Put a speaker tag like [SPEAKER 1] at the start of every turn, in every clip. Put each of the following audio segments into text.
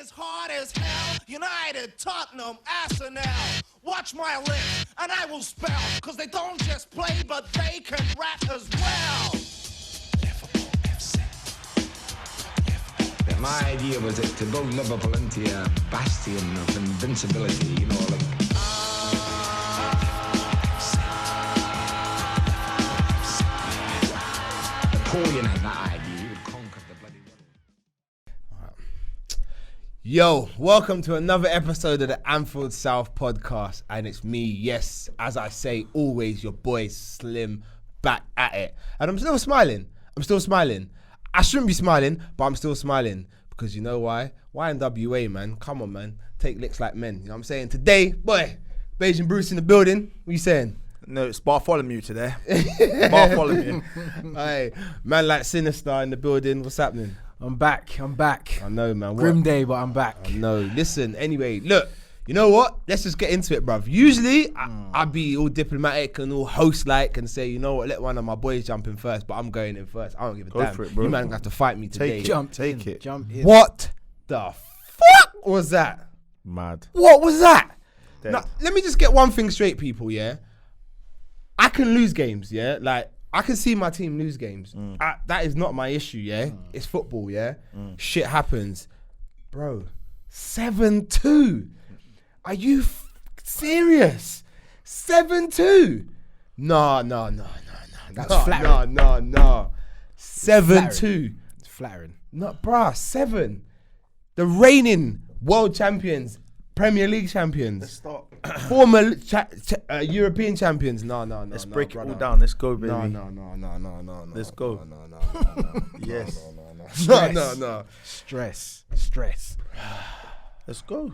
[SPEAKER 1] is hard as hell. United, Tottenham, Aston. Watch my lips, and I will spell. Cause they don't just play, but they can rap as well. Liverpool FC.
[SPEAKER 2] My idea was to build Liverpool into a bastion of invincibility, you know, like... Napoleon had that idea, he would conquer the bloody world.
[SPEAKER 3] Yo, welcome to another episode of the Anfield South podcast, and it's me, yes, as I say, always your boy Slim, back at it. And I'm still smiling. I shouldn't be smiling, but I'm still smiling. Because you know why? YNWA, man. Come on, man. Take licks like men. You know what I'm saying? Today, boy, Bajan Bruce in the building. What you saying?
[SPEAKER 4] No, it's Bartholomew today. Bartholomew.
[SPEAKER 3] Hey, man like Sinister in the building. What's happening?
[SPEAKER 5] I'm back.
[SPEAKER 3] I know, man.
[SPEAKER 5] Grim day, but I'm back.
[SPEAKER 3] I know. Listen, anyway, look. You know what? Let's just get into it, bruv. Usually, I'd be all diplomatic and all host-like and say, you know what, let one of my boys jump in first, but I'm going in first. I don't give a damn.
[SPEAKER 4] For it, bro.
[SPEAKER 3] You man have to fight me today.
[SPEAKER 5] Jump in.
[SPEAKER 3] What the fuck was that?
[SPEAKER 4] Mad.
[SPEAKER 3] What was that?
[SPEAKER 4] Dead.
[SPEAKER 3] Now, let me just get one thing straight, people, yeah? I can lose games, yeah? Like, I can see my team lose games. That is not my issue, yeah? It's football, yeah? Shit happens. Bro, 7-2. Are you serious? 7-2? No.
[SPEAKER 5] That's flattering.
[SPEAKER 3] No. 7-2.
[SPEAKER 5] It's flattering.
[SPEAKER 3] No, bruh, 7. The reigning world champions, Premier League champions,
[SPEAKER 4] Stop.
[SPEAKER 3] former European champions. No.
[SPEAKER 4] Let's break it all
[SPEAKER 3] brother.
[SPEAKER 4] down. Let's go, baby.
[SPEAKER 3] No.
[SPEAKER 4] Let's go.
[SPEAKER 3] No.
[SPEAKER 4] Yes.
[SPEAKER 3] No.
[SPEAKER 5] Stress.
[SPEAKER 4] Let's go.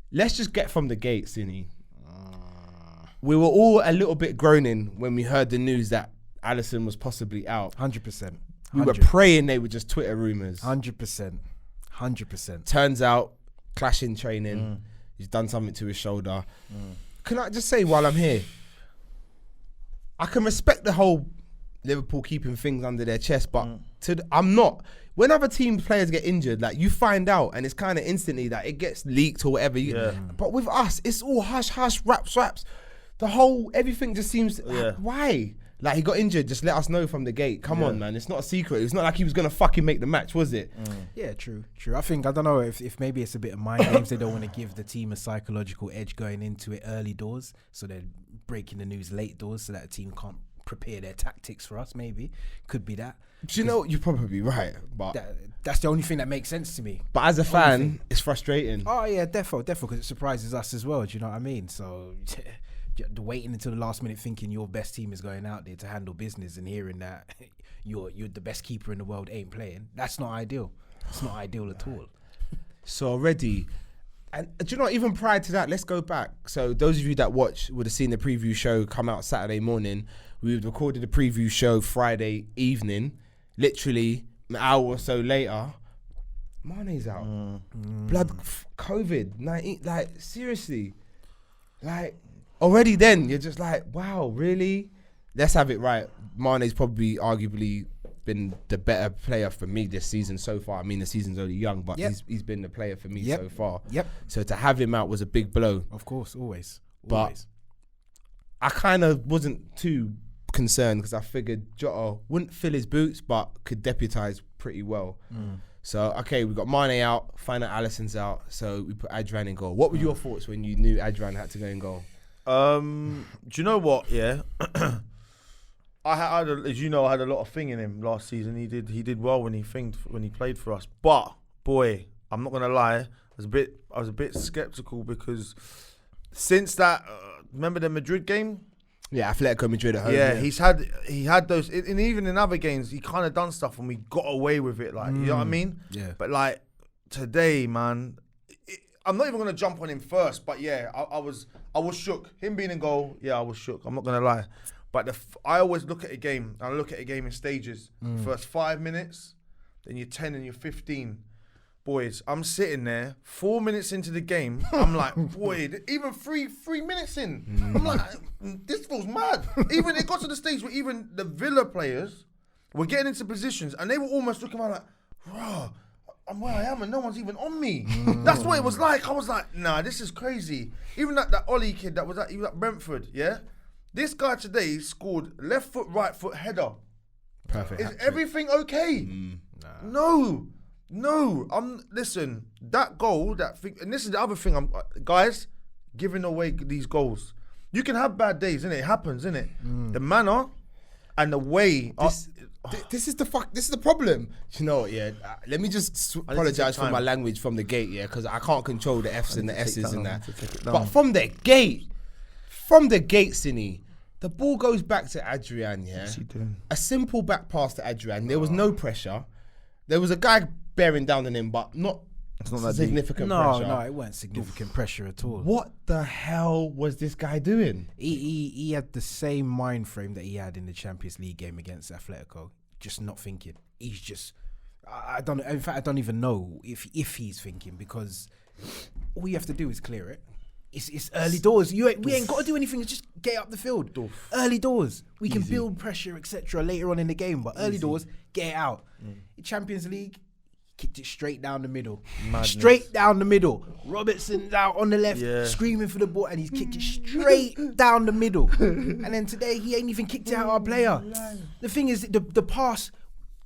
[SPEAKER 3] Let's just get from the gate, Sini. We were all a little bit groaning when we heard the news that Alisson was possibly out.
[SPEAKER 5] 100%.
[SPEAKER 3] We were praying they were just Twitter rumours.
[SPEAKER 5] 100%.
[SPEAKER 3] Turns out, clashing training. He's done something to his shoulder. Can I just say while I'm here, I can respect the whole Liverpool keeping things under their chest, but I'm not. When other team players get injured, like you find out and it's kind of instantly that it gets leaked or whatever. But with us, it's all hush, raps. Everything just seems, why? Like he got injured, just let us know from the gate. Come on, man. It's not a secret. It's not like he was going to fucking make the match, was it?
[SPEAKER 5] Yeah, true. I don't know if maybe it's a bit of mind games. They don't want to give the team a psychological edge going into it early doors. So they're breaking the news late doors so that the team can't prepare their tactics for us, maybe. Could be that.
[SPEAKER 3] Do you know, you're probably right, but
[SPEAKER 5] that's the only thing that makes sense to me.
[SPEAKER 3] But as a fan, it's frustrating.
[SPEAKER 5] Oh yeah, defo, because it surprises us as well. Do you know what I mean? So waiting until the last minute, thinking your best team is going out there to handle business, and hearing that you're the best keeper in the world ain't playing. That's not ideal. It's not ideal at all.
[SPEAKER 3] So already, and do you know, even prior to that, let's go back. So those of you that watch would have seen the preview show come out Saturday morning. We recorded the preview show Friday evening. Literally an hour or so later, Mane's out. Blood, COVID-19, like seriously. Like already then, you're just like, wow, really? Let's have it right. Mane's probably arguably been the better player for me this season so far. I mean, the season's only young, but he's been the player for me so far. So to have him out was a big blow.
[SPEAKER 5] Of course, always.
[SPEAKER 3] But I kind of wasn't too concerned because I figured Jota wouldn't fill his boots but could deputise pretty well. So okay, we got Mane out, find out Alisson's out, so we put Adrian in goal. What were your thoughts when you knew Adrian had to go in goal?
[SPEAKER 4] Do you know what? Yeah, as you know, I had a lot of thing in him last season. He did well when he played for us. But boy, I'm not gonna lie, I was a bit skeptical because since that, remember the Madrid game?
[SPEAKER 3] Yeah, Atletico Madrid at home.
[SPEAKER 4] Yeah, he had those, and even in other games, he kind of done stuff and we got away with it. Like, you know what I mean?
[SPEAKER 5] Yeah.
[SPEAKER 4] But like today, man, I'm not even gonna jump on him first. But yeah, I was shook. Him being in goal, yeah, I was shook. I'm not gonna lie. But I always look at a game. I look at a game in stages. First 5 minutes, then you're 10 and you're 15. Boys, I'm sitting there 4 minutes into the game. I'm like, boy, even three minutes in, I'm like, this feels mad. Even it got to the stage where even the Villa players were getting into positions and they were almost looking around like, bro, I'm where I am and no one's even on me. That's what it was like. I was like, nah, this is crazy. Even that Ollie kid that was he was at Brentford, yeah? This guy today scored left foot, right foot header.
[SPEAKER 3] Perfect.
[SPEAKER 4] Is everything okay? No. Listen, that goal, that thing, and this is the other thing, guys, giving away these goals. You can have bad days, innit? It happens, innit? The manner and the way.
[SPEAKER 3] This is the problem. You know what, yeah? Let me just apologize for my language from the gate, yeah? Because I can't control the F's and the S's and that. But from the gate, Sini, the ball goes back to Adrian, yeah?
[SPEAKER 4] What's he doing?
[SPEAKER 3] A simple back pass to Adrian. There was no pressure. There was a guy bearing down on him, but not
[SPEAKER 4] that
[SPEAKER 3] significant pressure.
[SPEAKER 5] No, it weren't significant pressure at all.
[SPEAKER 3] What the hell was this guy doing?
[SPEAKER 5] He had the same mind frame that he had in the Champions League game against Atletico. Just not thinking. He's just, I don't. In fact, I don't even know if he's thinking, because all you have to do is clear it. It's early doors. We ain't got to do anything. It's just get up the field. Early doors. We can build pressure, etc. later on in the game. But early doors, get it out. Champions League, kicked it straight down the middle.
[SPEAKER 4] Madness.
[SPEAKER 5] Straight down the middle. Robertson's out on the left, screaming for the ball, and he's kicked it straight down the middle. And then today, he ain't even kicked it out our player. The thing is, the pass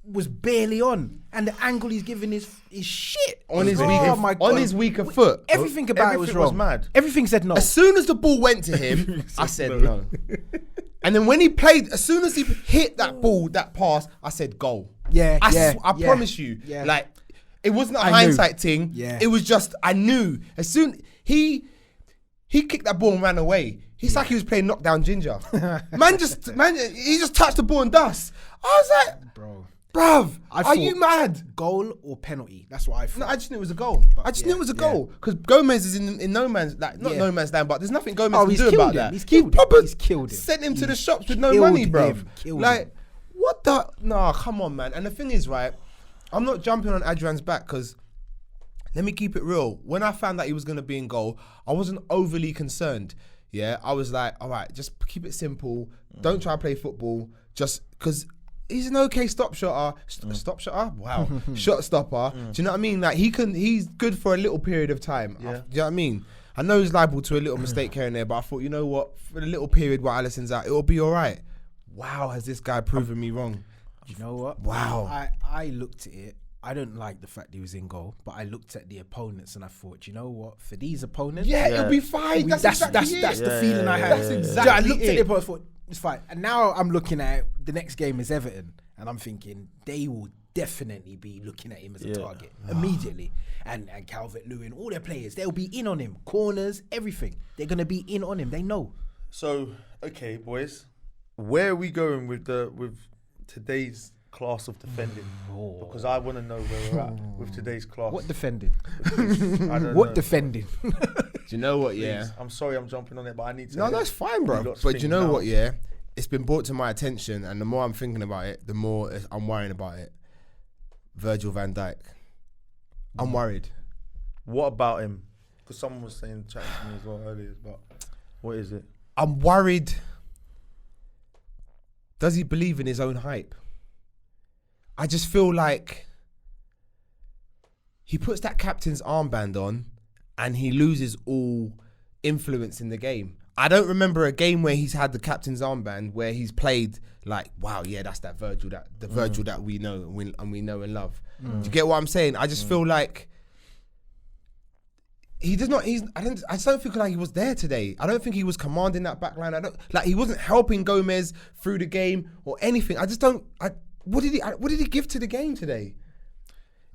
[SPEAKER 5] was barely on, and the angle he's giving is shit.
[SPEAKER 3] On his weaker foot.
[SPEAKER 5] Everything about it was wrong.
[SPEAKER 4] Was mad.
[SPEAKER 5] Everything said no.
[SPEAKER 3] As soon as the ball went to him, I said no. And then when he played, as soon as he hit that ball, that pass, I said goal. I promise you.
[SPEAKER 5] Yeah.
[SPEAKER 3] Like, it wasn't a hindsight thing.
[SPEAKER 5] Yeah.
[SPEAKER 3] It was just, I knew. As soon, he kicked that ball and ran away. He's like he was playing knockdown ginger. man, he just touched the ball and dust. I was like, bruv, are you mad?
[SPEAKER 5] Goal or penalty? That's what I thought.
[SPEAKER 3] No, I just knew it was a goal. I just knew it was a goal. Because Gomez is in no man's, like, not no man's land, but there's nothing Gomez can do about that.
[SPEAKER 5] He's killed him. He's killed him.
[SPEAKER 3] Sent him to the shops with no money, bruv.
[SPEAKER 5] Killed
[SPEAKER 3] like,
[SPEAKER 5] him.
[SPEAKER 3] what the? Nah, come on, man. And the thing is, right, I'm not jumping on Adrian's back, because let me keep it real. When I found that he was going to be in goal, I wasn't overly concerned. Yeah, I was like, all right, just keep it simple. Don't try to play football. Just because he's an okay stop shotter. Stop shotter? Wow. Shot stopper. Do you know what I mean? Like, he's good for a little period of time.
[SPEAKER 4] Yeah.
[SPEAKER 3] Do you know what I mean? I know he's liable to a little mistake here and there, but I thought, you know what? For the little period while Alisson's out, it'll be all right. Wow, has this guy proven me wrong?
[SPEAKER 5] You know what?
[SPEAKER 3] Wow.
[SPEAKER 5] I looked at it. I don't like the fact he was in goal, but I looked at the opponents and I thought, you know what? For these opponents,
[SPEAKER 3] it'll be fine. That's
[SPEAKER 5] the feeling I had.
[SPEAKER 3] That's exactly
[SPEAKER 5] I looked
[SPEAKER 3] it.
[SPEAKER 5] at the opponents, thought it's fine. And now I'm looking at it, the next game is Everton, and I'm thinking they will definitely be looking at him as a target immediately. And Calvert-Lewin, all their players, they'll be in on him. Corners, everything. They're gonna be in on him. They know.
[SPEAKER 4] So, okay, boys, where are we going with today's class of defending? Because I want to know where we're at with today's class.
[SPEAKER 5] What defending?
[SPEAKER 4] I don't
[SPEAKER 5] What
[SPEAKER 4] know.
[SPEAKER 5] defending?
[SPEAKER 3] Do you know what,
[SPEAKER 4] Please, I'm sorry I'm jumping on it, but I need to.
[SPEAKER 3] No, that's fine, bro. But you know what, yeah? It's been brought to my attention, and the more I'm thinking about it, the more I'm worrying about it. Virgil van Dijk. I'm worried.
[SPEAKER 4] What about him? Because someone was saying, chatting to me as well earlier, but what is it?
[SPEAKER 3] I'm worried. Does he believe in his own hype? I just feel like he puts that captain's armband on and he loses all influence in the game. I don't remember a game where he's had the captain's armband where he's played like, wow, yeah, that's that Virgil, the Virgil that we know and we know and love. Do you get what I'm saying? I just feel like he does not. I just don't feel like he was there today. I don't think he was commanding that back line. He wasn't helping Gomez through the game or anything. I just don't. What did he give to the game today?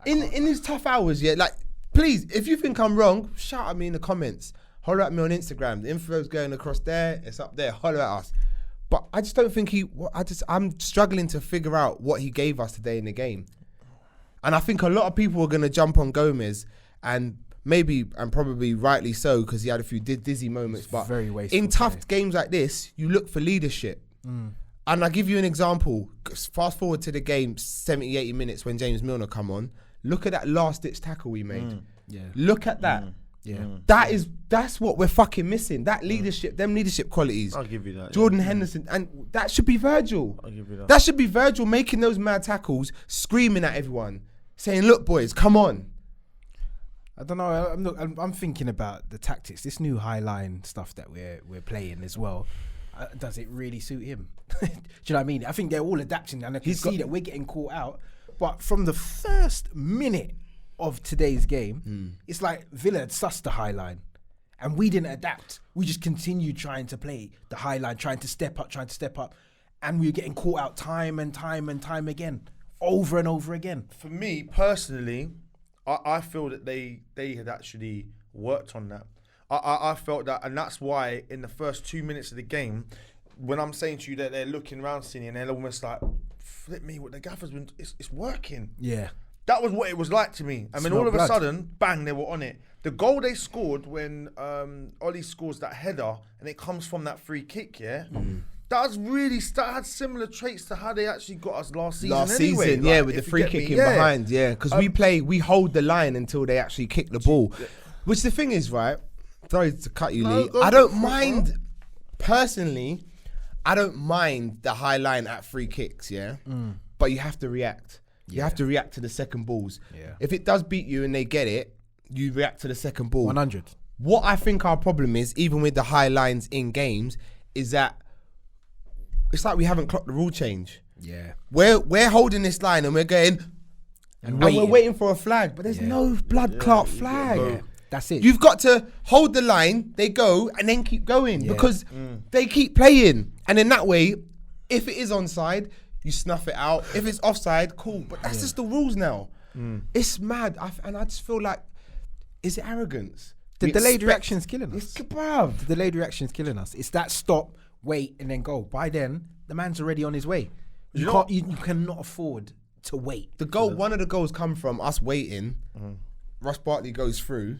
[SPEAKER 3] In his tough hours, yeah. Like, please, if you think I'm wrong, shout at me in the comments. Holler at me on Instagram. The info's going across there. It's up there. Holler at us. But I just don't think I'm struggling to figure out what he gave us today in the game. And I think a lot of people are going to jump on Gomez, and maybe and probably rightly so, because he had a few dizzy moments. But
[SPEAKER 5] very wasteful
[SPEAKER 3] in tough games like this, you look for leadership. And I'll give you an example. Fast forward to the game, 70, 80 minutes when James Milner come on. Look at that last-ditch tackle we made.
[SPEAKER 5] Yeah.
[SPEAKER 3] Look at that. That's what we're fucking missing. That leadership, them leadership qualities.
[SPEAKER 4] I'll give you that.
[SPEAKER 3] Jordan Henderson, and that should be Virgil.
[SPEAKER 4] I'll give you that.
[SPEAKER 3] That should be Virgil making those mad tackles, screaming at everyone. saying, "Look, boys, come on."
[SPEAKER 5] I don't know. I'm thinking about the tactics. This new high line stuff that we're playing as well. Does it really suit him? Do you know what I mean? I think they're all adapting, and I can see that we're getting caught out. But from the first minute of today's game, it's like Villa had sussed the high line, and we didn't adapt. We just continued trying to play the high line, trying to step up, and we were getting caught out time and time again, over and over again.
[SPEAKER 4] For me personally, I feel that they had actually worked on that. I felt that, and that's why in the first 2 minutes of the game, when I'm saying to you that they're looking around Sini and they're almost like, flip me, what the gaffer's been, it's working.
[SPEAKER 5] Yeah.
[SPEAKER 4] That was what it was like to me. I mean, all of a sudden, bang, they were on it. The goal they scored when Ollie scores that header and it comes from that free kick, that had similar traits to how they actually got us last season.
[SPEAKER 3] Yeah, with the free kicking behind, because we hold the line until they actually kick the ball. Which the thing is, right? Sorry to cut you, Lee. I don't mind, personally, I don't mind the high line at free kicks, but you have to react. You have to react to the second balls. Yeah. If it does beat you and they get it, you react to the second ball.
[SPEAKER 5] 100.
[SPEAKER 3] What I think our problem is, even with the high lines in games, is that it's like we haven't clocked the rule change.
[SPEAKER 5] Yeah.
[SPEAKER 3] We're holding this line and we're going and we're waiting for a flag, but there's no blood clot flag.
[SPEAKER 5] Yeah. That's it.
[SPEAKER 3] You've got to hold the line, they go, and then keep going because they keep playing. And in that way, if it is onside, you snuff it out. If it's offside, cool. But that's just the rules now. It's mad. And I just feel like, is it arrogance?
[SPEAKER 5] The delayed reaction's killing us.
[SPEAKER 3] Bruv.
[SPEAKER 5] The delayed reaction's killing us. It's that stop, wait, and then go. By then, the man's already on his way. You cannot afford to wait.
[SPEAKER 3] One of the goals come from us waiting. Ross Barkley goes through.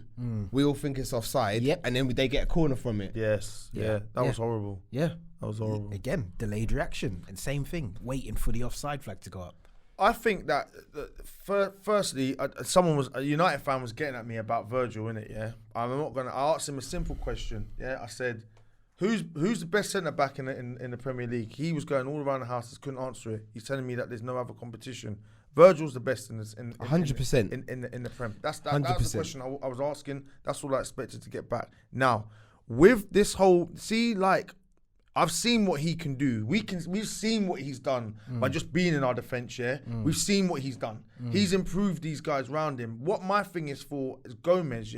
[SPEAKER 3] We all think it's offside. And then they get a corner from it.
[SPEAKER 4] Yes. Yeah. That was horrible.
[SPEAKER 5] Yeah.
[SPEAKER 4] That was horrible.
[SPEAKER 5] Again, delayed reaction. And same thing, waiting for the offside flag to go up.
[SPEAKER 4] I think that, firstly, a United fan was getting at me about Virgil, innit, yeah? I asked him a simple question, yeah? I said, who's the best centre-back in the Premier League? He was going all around the house, couldn't answer it. He's telling me that there's no other competition. Virgil's the best in
[SPEAKER 3] 100%
[SPEAKER 4] in the Prem. That's the question I was asking. That's all I expected to get back. Now, with this whole, I've seen what he can do. We've seen what he's done by just being in our defence, We've seen what he's done. He's improved these guys around him. What my thing is for is Gomez,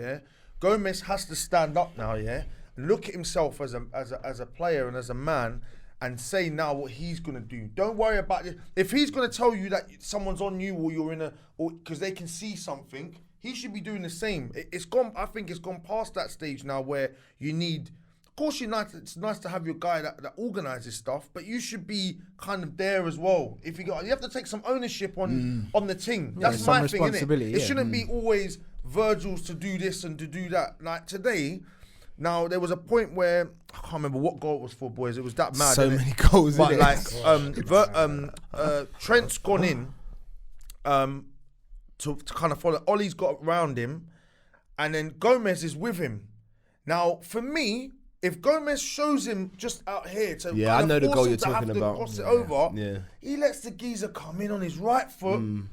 [SPEAKER 4] Gomez has to stand up now, and look at himself as a player and as a man and say now what he's gonna do. Don't worry about it. If he's gonna tell you that someone's on you or you're because they can see something, he should be doing the same. It's gone. I think it's gone past that stage now where you need. Of course, it's nice to have your guy that organises stuff, but you should be kind of there as well. If you have to take some ownership on the thing. That's my thing, innit? It shouldn't be always Virgil's to do this and to do that. Like today, now there was a point where I can't remember what goal it was for, boys. It was that mad.
[SPEAKER 3] So many goals,
[SPEAKER 4] but
[SPEAKER 3] innit?
[SPEAKER 4] Trent's gone in to kind of follow. Ollie's got around him, and then Gomez is with him. Now, for me, if Gomez shows him just out here to
[SPEAKER 3] I know the goal you're talking about.
[SPEAKER 4] Cross it over, he lets the geezer come in on his right foot and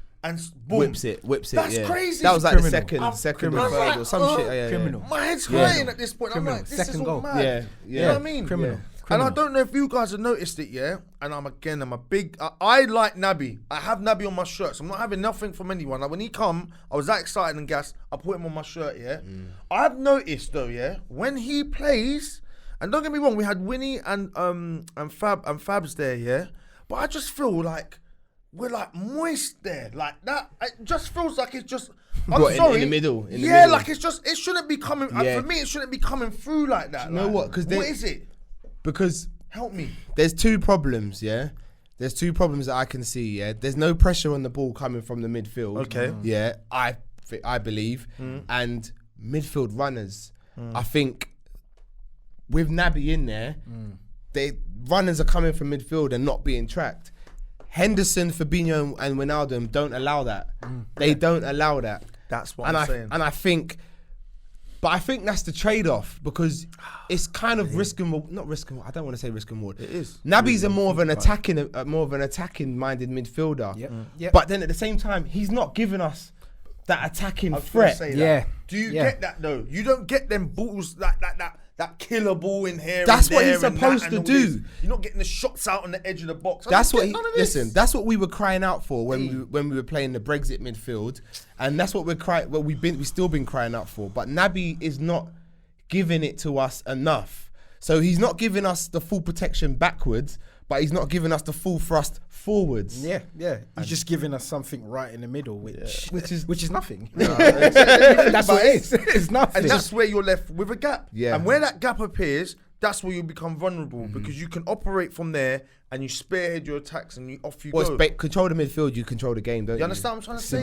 [SPEAKER 4] boom.
[SPEAKER 3] Whips it.
[SPEAKER 4] That's crazy.
[SPEAKER 3] That was like the second or third
[SPEAKER 4] like,
[SPEAKER 3] or some shit.
[SPEAKER 5] Criminal.
[SPEAKER 4] My head's hurting at this point.
[SPEAKER 5] Criminal.
[SPEAKER 4] I'm like, this
[SPEAKER 5] Second
[SPEAKER 4] is all
[SPEAKER 5] goal.
[SPEAKER 4] mad. You know what I mean?
[SPEAKER 5] Criminal.
[SPEAKER 4] And I don't know if you guys have noticed it, and I'm a big, I like Naby. I have Naby on my shirt, so I'm not having nothing from anyone. Like when he come, I was that excited and gassed, I put him on my shirt, I've noticed though, when he plays, and don't get me wrong, we had Winnie and Fabs there, but I just feel like we're like moist there, like that. It just feels like it's just. Sorry.
[SPEAKER 3] In the middle.
[SPEAKER 4] Like it's just. It shouldn't be coming. For me, it shouldn't be coming through like that.
[SPEAKER 3] Do you know what?
[SPEAKER 4] What is it?
[SPEAKER 3] Because
[SPEAKER 4] help me.
[SPEAKER 3] There's two problems. There's two problems that I can see. There's no pressure on the ball coming from the midfield.
[SPEAKER 4] Okay.
[SPEAKER 3] I believe, and midfield runners. I think with Naby in there, runners are coming from midfield and not being tracked. Henderson, Fabinho and Wijnaldum don't allow that. They don't allow that.
[SPEAKER 4] That's what I'm saying.
[SPEAKER 3] And I think But I think that's the trade-off because it's kind of risk and not risk and I don't want to say risk and reward.
[SPEAKER 4] It is.
[SPEAKER 3] Naby's a more of an attacking minded midfielder.
[SPEAKER 5] Yep.
[SPEAKER 3] But then at the same time, he's not giving us that attacking
[SPEAKER 4] I was gonna
[SPEAKER 3] threat.
[SPEAKER 4] say that.
[SPEAKER 5] Yeah.
[SPEAKER 4] Do you
[SPEAKER 5] Yeah.
[SPEAKER 4] get that though? You don't get them balls that killer ball in here.
[SPEAKER 3] That's
[SPEAKER 4] and
[SPEAKER 3] what he's
[SPEAKER 4] there and
[SPEAKER 3] supposed
[SPEAKER 4] that
[SPEAKER 3] to
[SPEAKER 4] and all
[SPEAKER 3] do.
[SPEAKER 4] this. You're not getting the shots out on the edge of the box. I
[SPEAKER 3] That's
[SPEAKER 4] don't
[SPEAKER 3] what
[SPEAKER 4] get
[SPEAKER 3] he,
[SPEAKER 4] none of this.
[SPEAKER 3] listen. That's what we were crying out for when we were playing the Brexit midfield, and that's what we've still been crying out for. But Naby is not giving it to us enough. So he's not giving us the full protection backwards, but he's not giving us the full thrust forwards.
[SPEAKER 5] Yeah. He's just giving us something right in the middle, which is nothing. That's what it is. It's nothing.
[SPEAKER 4] And that's where you're left with a gap.
[SPEAKER 3] Yeah.
[SPEAKER 4] And where that gap appears, that's where you become vulnerable because you can operate from there and you spearhead your attacks and off you go.
[SPEAKER 3] Control the midfield, you control the game, don't you?
[SPEAKER 4] You understand what I'm trying to say?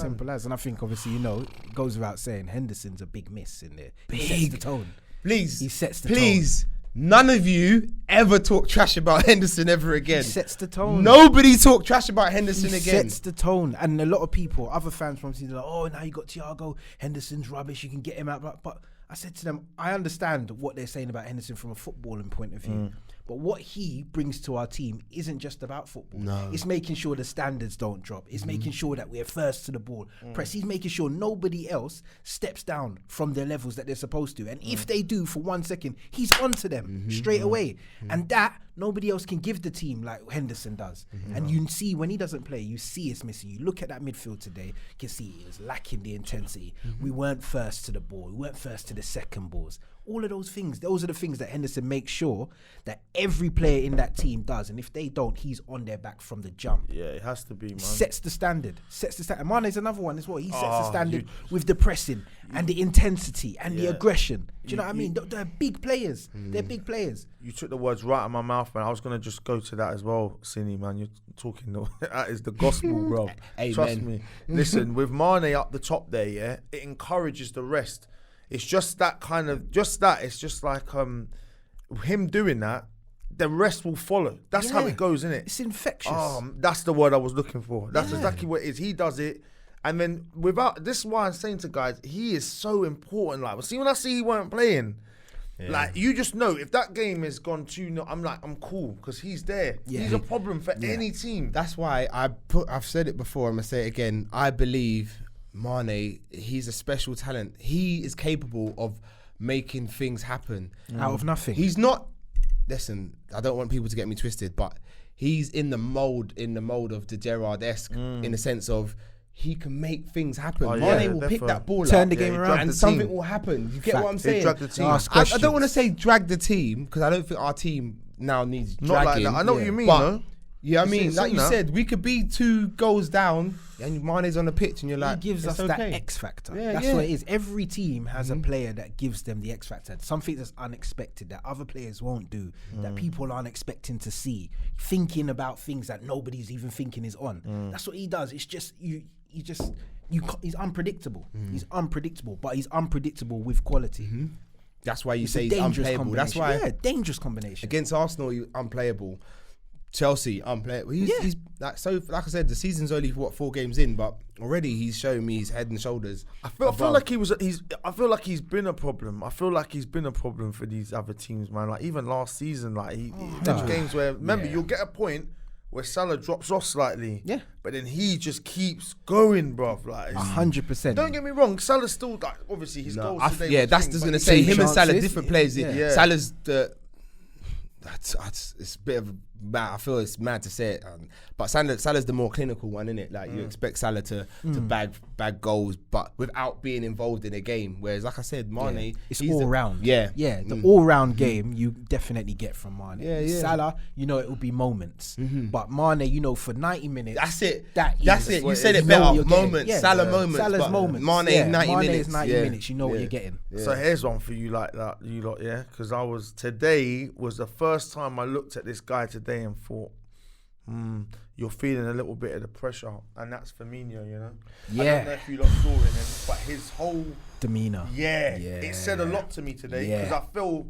[SPEAKER 5] Simple as. And I think obviously, it goes without saying, Henderson's a big miss in there. He
[SPEAKER 3] Big.
[SPEAKER 5] sets the tone.
[SPEAKER 3] Please,
[SPEAKER 5] He sets the
[SPEAKER 3] please, none of you ever talk trash about Henderson ever again.
[SPEAKER 5] He sets the tone.
[SPEAKER 3] Nobody talk trash about Henderson
[SPEAKER 5] He
[SPEAKER 3] again.
[SPEAKER 5] sets the tone, and a lot of people, other fans from Sini, like, oh, now you got Thiago, Henderson's rubbish, you can get him out. But I said to them, I understand what they're saying about Henderson from a footballing point of view. But what he brings to our team isn't just about football.
[SPEAKER 3] No.
[SPEAKER 5] It's making sure the standards don't drop. It's making sure that we're first to the ball. Press. He's making sure nobody else steps down from their levels that they're supposed to. And if they do for 1 second, he's onto them straight away. And that nobody else can give the team like Henderson does. And you see when he doesn't play, you see it's missing. You look at that midfield today, you can see it was lacking the intensity. We weren't first to the ball. We weren't first to the second balls. All of those things, those are the things that Henderson makes sure that every player in that team does. And if they don't, he's on their back from the jump.
[SPEAKER 4] Yeah, it has to be, man.
[SPEAKER 5] Sets the standard. Mane's another one as well. He sets the standard with the pressing and the intensity and the aggression. Do you know what I mean? They're big players. They're big players.
[SPEAKER 4] You took the words right out of my mouth, man. I was going to just go to that as well, Sini, man. You're talking, that is the gospel, bro.
[SPEAKER 3] Amen.
[SPEAKER 4] Trust me. Listen, with Mane up the top there, yeah, it encourages the rest. It's just that kind of, it's just like him doing that, the rest will follow. That's how it goes, isn't it?
[SPEAKER 5] It's infectious.
[SPEAKER 4] That's the word I was looking for. That's exactly what it is. He does it. And then this is why I'm saying to guys, he is so important. Like, see, when I see he weren't playing, like, you just know if that game has gone 2-0, I'm cool because he's there.
[SPEAKER 5] Yeah.
[SPEAKER 4] He's a problem for any team.
[SPEAKER 3] That's why I've said it before, I'm going to say it again. I believe Mane, he's a special talent. He is capable of making things happen.
[SPEAKER 5] Out of nothing.
[SPEAKER 3] He's not, listen, I don't want people to get me twisted, but he's in the mold of the Gerrard-esque in the sense of he can make things happen. Mane will pick that ball
[SPEAKER 5] Turn
[SPEAKER 3] up
[SPEAKER 5] the game around.
[SPEAKER 3] and something will happen. You get what I'm saying?
[SPEAKER 4] drag the team.
[SPEAKER 3] I don't want to say drag the team because I don't think our team now needs
[SPEAKER 4] Not
[SPEAKER 3] dragging.
[SPEAKER 4] like that. I know what you mean,
[SPEAKER 3] but,
[SPEAKER 4] though.
[SPEAKER 3] Yeah, I mean,
[SPEAKER 4] It's
[SPEAKER 3] like you
[SPEAKER 4] that.
[SPEAKER 3] said, we could be 2 goals down and Mane's on the pitch and you're like,
[SPEAKER 5] he gives
[SPEAKER 3] it's
[SPEAKER 5] us
[SPEAKER 3] okay.
[SPEAKER 5] that X factor.
[SPEAKER 3] Yeah,
[SPEAKER 5] That's
[SPEAKER 3] yeah.
[SPEAKER 5] what it is. Every team has a player that gives them the X factor. Something that's unexpected that other players won't do, that people aren't expecting to see. Thinking about things that nobody's even thinking is on. That's what he does. It's just he's unpredictable. He's unpredictable, but he's unpredictable with quality.
[SPEAKER 3] That's why you
[SPEAKER 5] It's
[SPEAKER 3] say
[SPEAKER 5] a
[SPEAKER 3] he's
[SPEAKER 5] dangerous
[SPEAKER 3] unplayable. That's
[SPEAKER 5] combination.
[SPEAKER 3] why
[SPEAKER 5] Dangerous combination.
[SPEAKER 3] against Arsenal, he's unplayable. Chelsea, unplayable. He's like I said, the season's only 4 games in, but already he's showing me his head and shoulders.
[SPEAKER 4] I feel like I feel like he's been a problem. I feel like he's been a problem for these other teams, man. Like even last season, like there's games where you'll get a point where Salah drops off slightly, but then he just keeps going, bruv. Like
[SPEAKER 5] 100%.
[SPEAKER 4] Don't get me wrong, Salah's still like obviously his goals today.
[SPEAKER 3] Yeah,
[SPEAKER 4] was
[SPEAKER 3] that's
[SPEAKER 4] thing,
[SPEAKER 3] just
[SPEAKER 4] but
[SPEAKER 3] gonna
[SPEAKER 4] he-
[SPEAKER 3] say him and Salah
[SPEAKER 5] chances.
[SPEAKER 3] different players.
[SPEAKER 5] Yeah.
[SPEAKER 3] Salah's the. It's a bit of mad. I feel it's mad to say it, but Salah's the more clinical one, isn't it? Like you expect Salah to bag goals, but without being involved in a game. Whereas, like I said, Mane,
[SPEAKER 5] It's
[SPEAKER 3] he's
[SPEAKER 5] all round.
[SPEAKER 3] Yeah,
[SPEAKER 5] The all round game you definitely get from Mane.
[SPEAKER 3] Yeah.
[SPEAKER 5] Salah, it will be moments. But Mane, for 90 minutes.
[SPEAKER 3] That's it.
[SPEAKER 5] That's
[SPEAKER 3] it. You
[SPEAKER 5] what
[SPEAKER 3] said
[SPEAKER 5] you
[SPEAKER 3] it
[SPEAKER 5] know what
[SPEAKER 3] better.
[SPEAKER 5] you're getting.
[SPEAKER 3] Moments.
[SPEAKER 5] Yeah.
[SPEAKER 3] Salah moments.
[SPEAKER 5] Salah's
[SPEAKER 3] but
[SPEAKER 5] moments.
[SPEAKER 3] Mane,
[SPEAKER 5] Yeah.
[SPEAKER 3] 90
[SPEAKER 5] Mane
[SPEAKER 3] minutes.
[SPEAKER 5] is 90 minutes. You know what you're getting.
[SPEAKER 4] So here's one for you like that, you lot, yeah? Because today was the first time I looked at this guy today and thought, you're feeling a little bit of the pressure, and that's Firmino, I don't know if you lot saw him, but his whole
[SPEAKER 5] Demeanor.
[SPEAKER 4] it said a lot to me today because I feel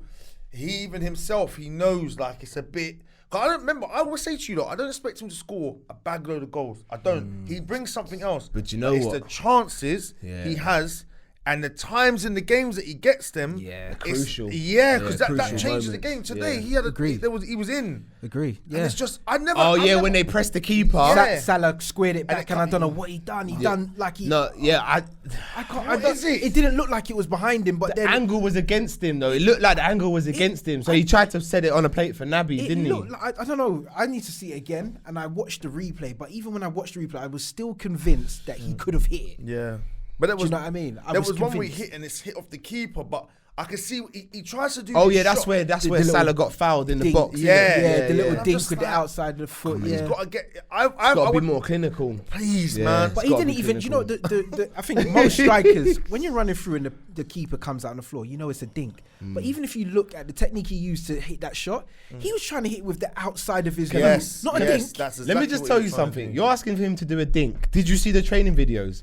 [SPEAKER 4] he even himself, he knows like it's a bit. Cause I don't remember. I always say to you, I don't expect him to score a bag load of goals. I don't. He brings something else.
[SPEAKER 3] But you know
[SPEAKER 4] it's
[SPEAKER 3] what?
[SPEAKER 4] the chances he has. And the times in the games that he gets them,
[SPEAKER 3] Crucial.
[SPEAKER 4] Because that
[SPEAKER 3] crucial
[SPEAKER 4] changes the
[SPEAKER 3] moments.
[SPEAKER 4] game. Today
[SPEAKER 3] Yeah.
[SPEAKER 4] he had
[SPEAKER 5] Agree.
[SPEAKER 4] he was in.
[SPEAKER 5] Agree.
[SPEAKER 4] And it's just I never.
[SPEAKER 3] Oh
[SPEAKER 4] I
[SPEAKER 3] yeah,
[SPEAKER 4] never,
[SPEAKER 3] when they pressed the keeper.
[SPEAKER 4] Yeah.
[SPEAKER 5] Salah squared it back,
[SPEAKER 4] it
[SPEAKER 5] and I don't know what he done. He done like he.
[SPEAKER 3] No, yeah,
[SPEAKER 5] I can't. I don't,
[SPEAKER 4] is it?
[SPEAKER 5] It didn't look like it was behind him, but
[SPEAKER 3] the
[SPEAKER 5] then
[SPEAKER 3] angle was against him though. It looked like the angle was against him, so he tried to set it on a plate for Naby,
[SPEAKER 5] it
[SPEAKER 3] didn't he?
[SPEAKER 5] looked like, I don't know. I need to see it again, and I watched the replay. But even when I watched the replay, I was still convinced that he could have hit it.
[SPEAKER 4] Yeah, but there
[SPEAKER 5] Do
[SPEAKER 4] was
[SPEAKER 5] you know what I mean?
[SPEAKER 4] there was one where he
[SPEAKER 5] convinced.
[SPEAKER 4] hit and it's hit off the keeper, but I can see he tries to do.
[SPEAKER 3] Oh
[SPEAKER 4] this
[SPEAKER 3] yeah, that's
[SPEAKER 4] shot.
[SPEAKER 3] where
[SPEAKER 5] The
[SPEAKER 3] Salah
[SPEAKER 5] little
[SPEAKER 3] got fouled in the
[SPEAKER 5] Dink.
[SPEAKER 3] box.
[SPEAKER 5] Yeah, the little
[SPEAKER 4] I'm
[SPEAKER 5] dink
[SPEAKER 4] just
[SPEAKER 5] with the
[SPEAKER 4] like,
[SPEAKER 5] outside of the foot.
[SPEAKER 4] He's
[SPEAKER 5] Yeah.
[SPEAKER 4] got to get.
[SPEAKER 3] Got
[SPEAKER 4] I
[SPEAKER 3] to be
[SPEAKER 4] would,
[SPEAKER 3] more clinical.
[SPEAKER 4] please,
[SPEAKER 3] Yeah.
[SPEAKER 4] man.
[SPEAKER 5] But
[SPEAKER 3] It's
[SPEAKER 5] he
[SPEAKER 3] gotta
[SPEAKER 5] didn't
[SPEAKER 3] be
[SPEAKER 5] even, you know,
[SPEAKER 3] clinical.
[SPEAKER 5] I think most strikers, when you're running through and the keeper comes out on the floor, you know it's a dink. But even if you look at the technique he used to hit that shot, he was trying to hit with the outside of his
[SPEAKER 4] Yes,
[SPEAKER 5] not a
[SPEAKER 4] yes,
[SPEAKER 5] dink.
[SPEAKER 4] that's
[SPEAKER 3] Let me
[SPEAKER 4] exactly
[SPEAKER 3] just
[SPEAKER 4] what
[SPEAKER 3] tell
[SPEAKER 4] he
[SPEAKER 3] you
[SPEAKER 4] was trying to
[SPEAKER 3] something.
[SPEAKER 4] do.
[SPEAKER 3] You're asking for him to do a dink. Did you see the training videos?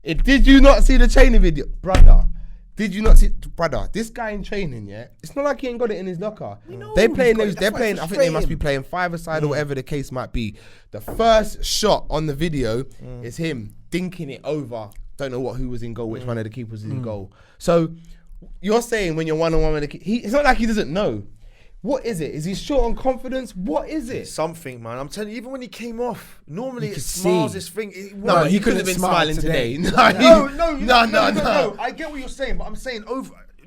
[SPEAKER 3] Did you not see the training video, brother? Did you not see, brother? This guy in training, yeah. It's not like he ain't got it in his locker.
[SPEAKER 5] know
[SPEAKER 3] They
[SPEAKER 5] he's
[SPEAKER 3] playing
[SPEAKER 5] got it.
[SPEAKER 3] those.
[SPEAKER 5] That's
[SPEAKER 3] They're
[SPEAKER 5] why
[SPEAKER 3] playing.
[SPEAKER 5] it's
[SPEAKER 3] I think they must be
[SPEAKER 5] frustrating.
[SPEAKER 3] playing five-a-side or whatever the case might be. The first shot on the video is him dinking it over. Don't know who was in goal, which one of the keepers was in goal. So you're saying when you're one-on-one with the keeper, it's not like he doesn't know. What is it? Is he short on confidence? What is it?
[SPEAKER 4] Something, man. I'm telling you, even when he came off, normally
[SPEAKER 5] You
[SPEAKER 4] it
[SPEAKER 5] could
[SPEAKER 4] smiles
[SPEAKER 5] see.
[SPEAKER 4] his thing.
[SPEAKER 3] No, but he
[SPEAKER 5] he
[SPEAKER 3] couldn't have
[SPEAKER 5] couldn't
[SPEAKER 3] been
[SPEAKER 5] smile
[SPEAKER 3] smiling
[SPEAKER 5] today.
[SPEAKER 3] today.
[SPEAKER 4] No. I get what you're saying, but I'm saying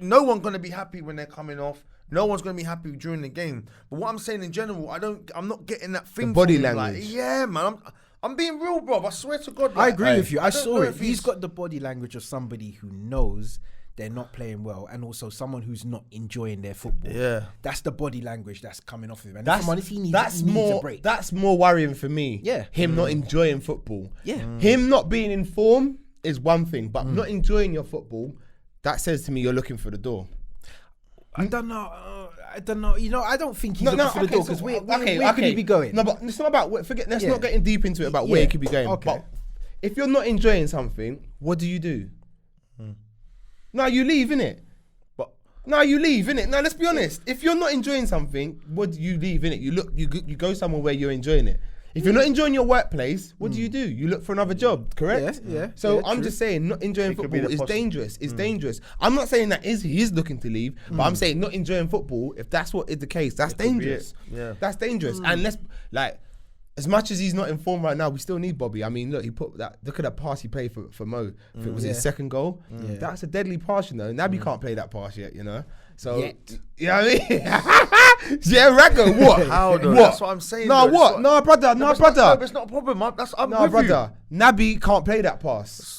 [SPEAKER 4] no one's gonna be happy when they're coming off. No one's gonna be happy during the game. But what I'm saying in general, I'm not getting that thing.
[SPEAKER 3] body
[SPEAKER 4] from him,
[SPEAKER 3] language.
[SPEAKER 4] Like, yeah, man. I'm being real, bro. I swear to God.
[SPEAKER 5] I
[SPEAKER 4] like,
[SPEAKER 5] agree with you. I
[SPEAKER 4] don't
[SPEAKER 5] saw
[SPEAKER 4] know
[SPEAKER 5] it.
[SPEAKER 4] if
[SPEAKER 5] He's got the body language of somebody who knows they're not playing well, and also someone who's not enjoying their football.
[SPEAKER 4] Yeah.
[SPEAKER 5] That's the body language that's coming off of him. And
[SPEAKER 3] That's
[SPEAKER 5] if I'm honest, he needs a
[SPEAKER 3] more.
[SPEAKER 5] break.
[SPEAKER 3] That's more worrying for me.
[SPEAKER 5] Yeah.
[SPEAKER 3] him not enjoying football.
[SPEAKER 5] Yeah.
[SPEAKER 3] him not being in form is one thing, but not enjoying your football, that says to me you're looking for the door.
[SPEAKER 5] I don't know. You know, I don't think he's looking for the door because where could he be going?
[SPEAKER 3] No, but it's not about. Let's
[SPEAKER 5] Yeah.
[SPEAKER 3] not get in deep into it about where
[SPEAKER 5] Yeah.
[SPEAKER 3] he could be going.
[SPEAKER 5] Okay.
[SPEAKER 3] But if you're not enjoying something, what do you do? No, you leave, innit?
[SPEAKER 4] But
[SPEAKER 3] No, you leave, innit? No, let's be honest. If you're not enjoying something, what do you leave, innit? You go somewhere where you're enjoying it. If you're not enjoying your workplace, what do? You look for another job, correct?
[SPEAKER 5] Yeah,
[SPEAKER 3] So
[SPEAKER 5] yeah,
[SPEAKER 3] I'm
[SPEAKER 5] true.
[SPEAKER 3] just saying, not enjoying
[SPEAKER 4] It could be
[SPEAKER 3] football
[SPEAKER 4] the
[SPEAKER 3] is
[SPEAKER 4] possi-
[SPEAKER 3] dangerous. It's dangerous. I'm not saying that he is looking to leave, but I'm saying not enjoying football. If that's what is the case, that's
[SPEAKER 4] could be
[SPEAKER 3] dangerous.
[SPEAKER 4] it. Yeah.
[SPEAKER 3] That's dangerous. And let's as much as he's not in form right now, we still need Bobby. I mean, look, he put that. Look at that pass he played for Mo. If it was his second goal, that's a deadly pass. You know, Naby can't play that pass yet. You know, so
[SPEAKER 5] Yet.
[SPEAKER 3] you know what I mean? Yeah, Raggo, what?
[SPEAKER 4] How though?
[SPEAKER 3] What?
[SPEAKER 4] That's what I'm saying.
[SPEAKER 3] No,
[SPEAKER 4] though.
[SPEAKER 3] what?
[SPEAKER 4] It's
[SPEAKER 3] No, brother. No,
[SPEAKER 4] it's not-
[SPEAKER 3] brother.
[SPEAKER 4] no, it's not a problem. I'm
[SPEAKER 3] No,
[SPEAKER 4] with
[SPEAKER 3] brother. Naby can't play that pass.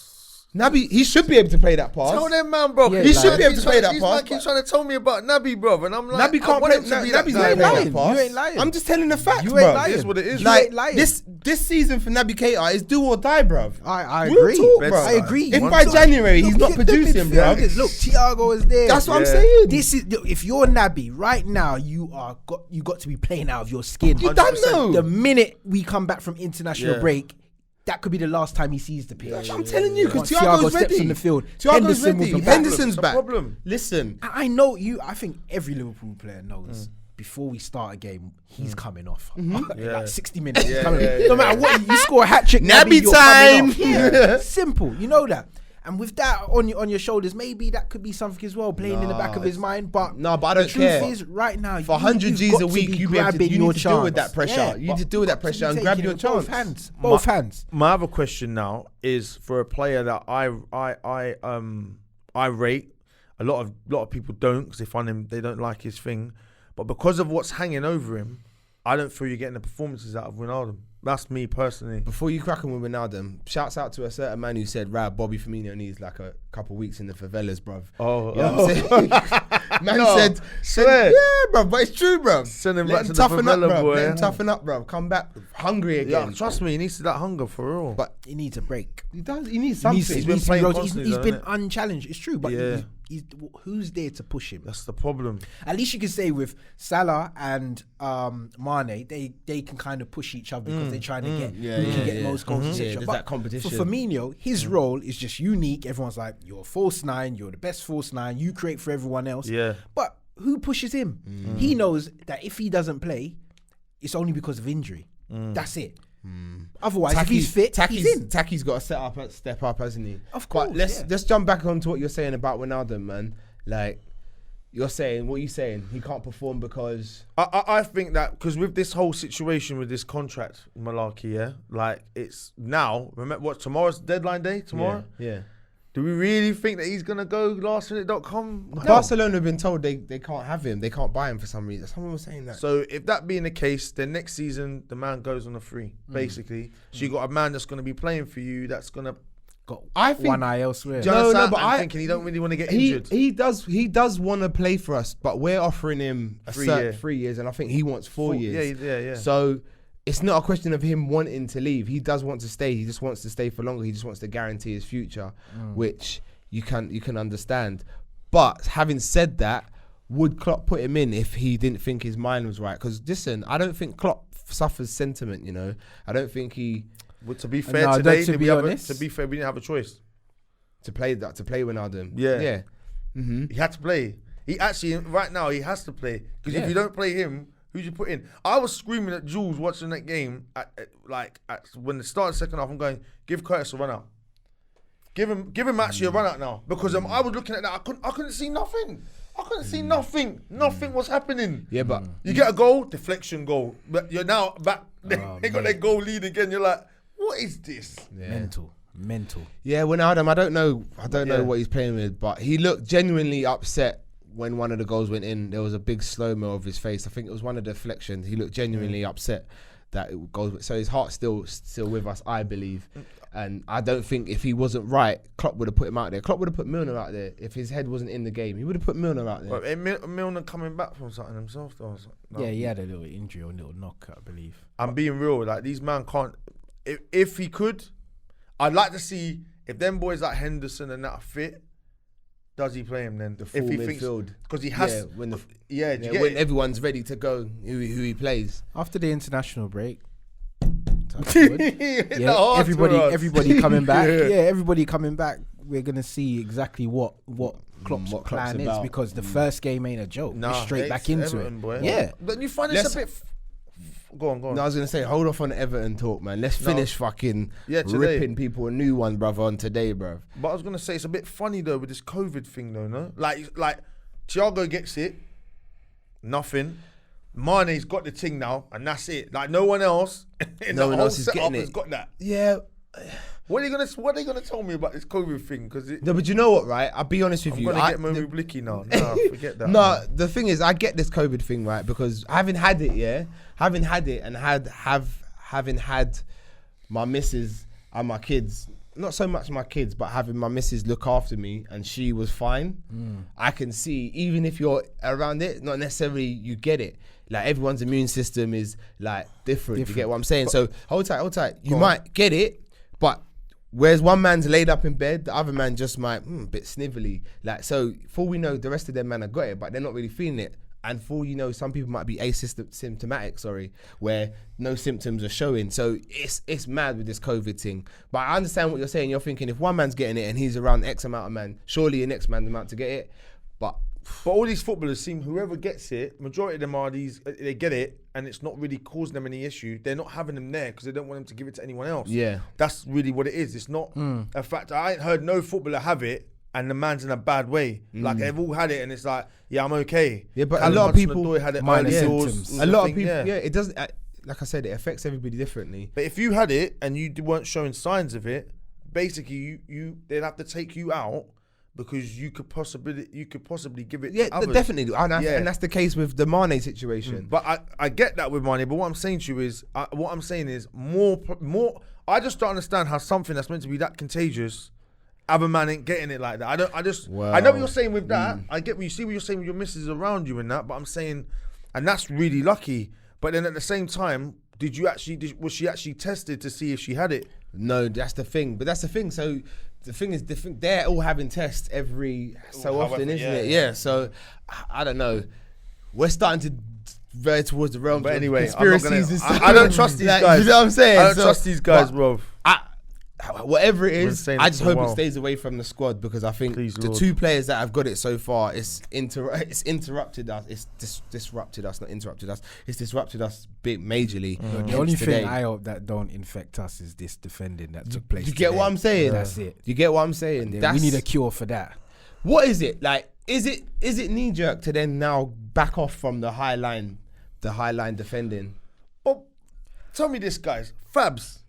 [SPEAKER 3] Naby, he should be able to play that
[SPEAKER 4] you.
[SPEAKER 3] pass.
[SPEAKER 4] Tell them, man, bro.
[SPEAKER 5] Yeah,
[SPEAKER 3] He should
[SPEAKER 5] like-
[SPEAKER 3] be able to play that
[SPEAKER 4] He's
[SPEAKER 3] pass.
[SPEAKER 4] like, he's trying to tell me about Naby, bro, and I'm like,
[SPEAKER 3] Naby
[SPEAKER 4] I
[SPEAKER 3] can't
[SPEAKER 4] want
[SPEAKER 3] play.
[SPEAKER 4] him to be that
[SPEAKER 3] Naby's
[SPEAKER 4] guy,
[SPEAKER 3] not
[SPEAKER 4] bro.
[SPEAKER 3] playing
[SPEAKER 5] lying.
[SPEAKER 3] that pass.
[SPEAKER 5] You ain't lying.
[SPEAKER 3] I'm just telling the facts,
[SPEAKER 5] You
[SPEAKER 3] bro.
[SPEAKER 5] ain't lying.
[SPEAKER 4] It is what it is.
[SPEAKER 5] You
[SPEAKER 3] Like
[SPEAKER 5] ain't lying.
[SPEAKER 3] this season for Naby Keita is do or die, bruv.
[SPEAKER 5] I
[SPEAKER 3] Real
[SPEAKER 5] agree.
[SPEAKER 3] talk, bro.
[SPEAKER 5] I agree.
[SPEAKER 3] If
[SPEAKER 5] One
[SPEAKER 3] by
[SPEAKER 5] side.
[SPEAKER 3] January he's
[SPEAKER 5] Look
[SPEAKER 3] not
[SPEAKER 5] at the
[SPEAKER 3] producing, bro.
[SPEAKER 5] midfielders. Look, Thiago is there.
[SPEAKER 3] That's what I'm
[SPEAKER 4] Yeah.
[SPEAKER 3] saying.
[SPEAKER 5] This is if you're Naby right now, you got to be playing out of your skin.
[SPEAKER 3] You don't know.
[SPEAKER 5] The minute we come back from international
[SPEAKER 4] Yeah.
[SPEAKER 5] break, that could be the last time he sees the pitch.
[SPEAKER 3] I'm telling you, because
[SPEAKER 5] Once Thiago
[SPEAKER 3] Thiago's
[SPEAKER 5] steps
[SPEAKER 3] ready.
[SPEAKER 5] on the field,
[SPEAKER 3] Thiago's
[SPEAKER 5] Henderson will
[SPEAKER 3] ready.
[SPEAKER 5] be back.
[SPEAKER 3] Henderson's
[SPEAKER 4] It's a
[SPEAKER 3] back.
[SPEAKER 4] problem.
[SPEAKER 3] Listen,
[SPEAKER 5] I know you. I think every Liverpool player knows before we start a game, he's coming off. Like 60 minutes. he's coming off. No matter what, you score a hat trick.
[SPEAKER 3] Naby
[SPEAKER 5] you're
[SPEAKER 3] time.
[SPEAKER 5] coming off. Yeah. Simple. You know that. And with that on your shoulders, maybe that could be something as well playing in the back of his mind. But
[SPEAKER 3] No, but I
[SPEAKER 5] the
[SPEAKER 3] don't
[SPEAKER 5] truth
[SPEAKER 3] care.
[SPEAKER 5] is, right now,
[SPEAKER 3] for 100
[SPEAKER 5] you've
[SPEAKER 3] G's
[SPEAKER 5] got
[SPEAKER 3] a
[SPEAKER 5] to
[SPEAKER 3] week,
[SPEAKER 5] be
[SPEAKER 3] you
[SPEAKER 5] grabbing
[SPEAKER 3] need
[SPEAKER 5] your
[SPEAKER 3] to deal with
[SPEAKER 5] chance.
[SPEAKER 3] that pressure.
[SPEAKER 5] Yeah,
[SPEAKER 3] You need
[SPEAKER 5] but
[SPEAKER 3] to deal with that
[SPEAKER 5] you've got to
[SPEAKER 3] pressure and
[SPEAKER 5] be
[SPEAKER 3] grab
[SPEAKER 5] taking
[SPEAKER 3] your
[SPEAKER 5] it with both
[SPEAKER 3] chance.
[SPEAKER 5] hands. Both hands.
[SPEAKER 4] My other question now is for a player that I rate. A lot of people don't because they find him, they don't like his thing, but because of what's hanging over him, I don't feel you're getting the performances out of Wijnaldum. That's me personally.
[SPEAKER 3] Before you crack on with Wijnaldum, shouts out to a certain man who said, Bobby Firmino needs like a couple weeks in the favelas, bruv.
[SPEAKER 4] Oh,
[SPEAKER 3] You know what I'm saying? Man
[SPEAKER 4] No,
[SPEAKER 3] said,
[SPEAKER 4] swear.
[SPEAKER 3] yeah, bruv, but it's true, bruv.
[SPEAKER 4] Send him
[SPEAKER 3] Let
[SPEAKER 4] back to the
[SPEAKER 3] toughen up,
[SPEAKER 4] favela,
[SPEAKER 3] bruv.
[SPEAKER 4] boy.
[SPEAKER 3] Let him toughen up, bruv. Come back hungry
[SPEAKER 4] Yeah,
[SPEAKER 3] again.
[SPEAKER 4] trust me, he needs that hunger for real.
[SPEAKER 3] But
[SPEAKER 5] He needs a break.
[SPEAKER 3] he does. He needs
[SPEAKER 5] He
[SPEAKER 3] something.
[SPEAKER 5] needs,
[SPEAKER 4] He's
[SPEAKER 5] he
[SPEAKER 4] been
[SPEAKER 5] needs to be
[SPEAKER 4] playing
[SPEAKER 5] rotated.
[SPEAKER 4] constantly,
[SPEAKER 5] He's
[SPEAKER 4] though,
[SPEAKER 5] been
[SPEAKER 4] innit?
[SPEAKER 5] unchallenged. It's true, but
[SPEAKER 4] Yeah.
[SPEAKER 5] who's there to push him?
[SPEAKER 4] That's the problem.
[SPEAKER 5] At least you can say with Salah and Mane, they can kind of push each other because they're trying to get who can get most goals, etc.
[SPEAKER 3] Yeah, there's
[SPEAKER 5] But
[SPEAKER 3] that competition.
[SPEAKER 5] For Firmino, his role is just unique. Everyone's like, you're a false nine, you're the best false nine, you create for everyone else.
[SPEAKER 4] Yeah.
[SPEAKER 5] But who pushes him? He knows that if he doesn't play, it's only because of injury. That's it. Otherwise, if he's fit, he's in.
[SPEAKER 3] Taki's got to step up, hasn't he?
[SPEAKER 5] Of course.
[SPEAKER 3] But let's jump back onto what you're saying about Ronaldo, man. Like, what are you saying? He can't perform because
[SPEAKER 4] I think that because with this whole situation with this contract malarkey, yeah, like it's now. Remember what tomorrow's deadline day? Tomorrow,
[SPEAKER 3] yeah.
[SPEAKER 4] Do we really think that he's gonna go lastminute.com? No.
[SPEAKER 3] Barcelona have been told they can't have him. They can't buy him for some reason. Someone was saying that.
[SPEAKER 4] So if that being the case, then next season the man goes on a free, basically. So you got a man that's gonna be playing for you. That's gonna
[SPEAKER 5] Got
[SPEAKER 3] I think-
[SPEAKER 5] one eye elsewhere.
[SPEAKER 4] Do you understand?
[SPEAKER 3] but
[SPEAKER 4] I'm thinking he don't really want to get
[SPEAKER 3] he
[SPEAKER 4] injured.
[SPEAKER 3] he does want to play for us, but we're offering him a
[SPEAKER 4] 3
[SPEAKER 3] years, and I think he wants 4 years.
[SPEAKER 4] Yeah.
[SPEAKER 3] So it's not a question of him wanting to leave. He does want to stay. He just wants to stay for longer. He just wants to guarantee his future, which you can understand. But having said that, would Klopp put him in if he didn't think his mind was right? Because listen, I don't think Klopp suffers sentiment. You know, I don't think he.
[SPEAKER 4] But to be fair,
[SPEAKER 5] No,
[SPEAKER 4] today,
[SPEAKER 5] to be honest.
[SPEAKER 4] to be fair, we didn't have a choice.
[SPEAKER 3] To play Ronaldo.
[SPEAKER 4] Yeah.
[SPEAKER 3] Mm-hmm.
[SPEAKER 4] He had to play. He actually, right now, he has to play. Because
[SPEAKER 3] Yeah.
[SPEAKER 4] if you don't play him, who'd you put in? I was screaming at Jules watching that game. When it started second half, I'm going, give Curtis a run out. Give him actually a run out now. Because I was looking at that, I couldn't see nothing. I couldn't see nothing. Nothing was happening.
[SPEAKER 3] Yeah, but
[SPEAKER 4] You get a goal, deflection goal. But you're now back. They got
[SPEAKER 5] man.
[SPEAKER 4] their goal lead again. You're like, what is this?
[SPEAKER 5] Mental.
[SPEAKER 3] yeah, Wijnaldum, I don't know
[SPEAKER 4] Yeah.
[SPEAKER 3] what he's playing with, but he looked genuinely upset when one of the goals went in. There was a big slow-mo of his face. I think it was one of the deflections. He looked genuinely upset that it goes. So his heart's still with us, I believe. And I don't think if he wasn't right, Klopp would have put him out there. Klopp would have put Milner out there. If his head wasn't in the game, he would have put Milner out there.
[SPEAKER 4] But Milner coming back from something himself, though. I was like, no.
[SPEAKER 5] Yeah, he had a little injury or a little knock, I believe.
[SPEAKER 4] I'm being real. Like, these man can't. If he could, I'd like to see if them boys like Henderson and that are fit. Does he play him then?
[SPEAKER 3] The full
[SPEAKER 4] if he
[SPEAKER 3] midfield.
[SPEAKER 4] because he has.
[SPEAKER 3] Yeah, when
[SPEAKER 4] do you get
[SPEAKER 3] when
[SPEAKER 4] it?
[SPEAKER 3] everyone's ready to go, who he plays.
[SPEAKER 5] After the international break, touch wood.
[SPEAKER 4] The
[SPEAKER 5] yeah,
[SPEAKER 4] heart
[SPEAKER 5] everybody
[SPEAKER 4] to us.
[SPEAKER 5] coming back.
[SPEAKER 4] Yeah.
[SPEAKER 5] Yeah, everybody coming back. We're gonna see exactly what Klopp's
[SPEAKER 3] what Klopp's
[SPEAKER 5] plan is,
[SPEAKER 3] about.
[SPEAKER 5] because the first game ain't a joke.
[SPEAKER 4] Nah,
[SPEAKER 5] We're straight
[SPEAKER 4] it's
[SPEAKER 5] back into
[SPEAKER 4] Everton,
[SPEAKER 5] it.
[SPEAKER 4] boy.
[SPEAKER 5] Yeah.
[SPEAKER 4] Don't you find this a bit? Go on.
[SPEAKER 3] No, I was gonna say, hold off on the Everton talk, man. Let's finish fucking
[SPEAKER 4] today.
[SPEAKER 3] ripping people a new one, brother, on today, bruv.
[SPEAKER 4] But I was gonna say it's a bit funny though with this COVID thing though, no? Like Thiago gets it, nothing. Mane's got the thing now, and that's it. Like no one else in
[SPEAKER 3] No
[SPEAKER 4] the
[SPEAKER 3] one
[SPEAKER 4] whole
[SPEAKER 3] else is
[SPEAKER 4] setup
[SPEAKER 3] getting
[SPEAKER 4] has
[SPEAKER 3] it.
[SPEAKER 4] got that.
[SPEAKER 3] Yeah.
[SPEAKER 4] What are they gonna tell me about this COVID thing? Because
[SPEAKER 3] No, but you know what, right? I'll be honest with
[SPEAKER 4] I'm
[SPEAKER 3] you.
[SPEAKER 4] gonna get Momu Blicky now. Nah, forget that.
[SPEAKER 3] No, the thing is, I get this COVID thing, right? Because having had it, and having had my missus and my kids, not so much my kids, but having my missus look after me, and she was fine. I can see, even if you're around it, not necessarily you get it. Like everyone's immune system is like different. You get what I'm saying? So hold tight. You might get it, but whereas one man's laid up in bed, the other man just might a bit snivelly. Like, so for all we know, the rest of them man have got it, but they're not really feeling it. And for all you know, some people might be asymptomatic, where no symptoms are showing. So it's mad with this COVID thing. But I understand what you're saying. You're thinking if one man's getting it and he's around X amount of man, surely the next man's about to get it. But
[SPEAKER 4] all these footballers seem, whoever gets it, majority of them are these, they get it and it's not really causing them any issue. They're not having them there because they don't want them to give it to anyone else.
[SPEAKER 3] Yeah.
[SPEAKER 4] That's really what it is. It's not a fact. I ain't heard no footballer have it and the man's in a bad way. Like they've all had it and it's like, yeah, I'm okay.
[SPEAKER 3] yeah, but
[SPEAKER 4] Callum
[SPEAKER 3] a lot of people
[SPEAKER 4] Hudson-Odoi had it
[SPEAKER 5] minor
[SPEAKER 4] early doors,
[SPEAKER 5] symptoms.
[SPEAKER 4] was
[SPEAKER 3] a
[SPEAKER 4] the
[SPEAKER 3] lot of
[SPEAKER 4] thing,
[SPEAKER 3] people, yeah, it doesn't. Like I said, it affects everybody differently.
[SPEAKER 4] But if you had it and you weren't showing signs of it, basically they'd have to take you out because you could possibly give it
[SPEAKER 3] Yeah,
[SPEAKER 4] to others.
[SPEAKER 3] definitely, and that's the case with the Mane situation.
[SPEAKER 4] But I get that with Mane, but what I'm saying to you is, more. I just don't understand how something that's meant to be that contagious, other man ain't getting it like that. I know what you're saying with that. I get what you're saying with your missus around you and that, but I'm saying, and that's really lucky. But then at the same time, was she actually tested to see if she had it?
[SPEAKER 3] No, that's the thing. But that's the thing. So the thing is, they're all having tests every so often, isn't it? Yeah. So I don't know. We're starting to veer towards the realm of
[SPEAKER 4] But anyway,
[SPEAKER 3] conspiracies.
[SPEAKER 4] I don't trust these guys.
[SPEAKER 3] You know what I'm saying?
[SPEAKER 4] I don't trust these guys, bro.
[SPEAKER 3] whatever it
[SPEAKER 4] We're
[SPEAKER 3] is,
[SPEAKER 4] saying
[SPEAKER 3] I
[SPEAKER 4] it
[SPEAKER 3] just
[SPEAKER 4] for a
[SPEAKER 3] hope it
[SPEAKER 4] while.
[SPEAKER 3] stays away from the squad because I think
[SPEAKER 4] Please,
[SPEAKER 3] the
[SPEAKER 4] Lord.
[SPEAKER 3] 2 players that have got it so far, it's interrupted us. It's disrupted us, not interrupted us. It's disrupted us majorly.
[SPEAKER 5] The only thing I hope that don't infect us is this defending that took place.
[SPEAKER 3] You get
[SPEAKER 5] today.
[SPEAKER 3] what I'm saying?
[SPEAKER 5] That's it.
[SPEAKER 3] You get what I'm saying?
[SPEAKER 5] We need a cure for that.
[SPEAKER 3] What is it like? Is it knee jerk to then now back off from the high line defending?
[SPEAKER 4] But tell me this, guys. Fabs,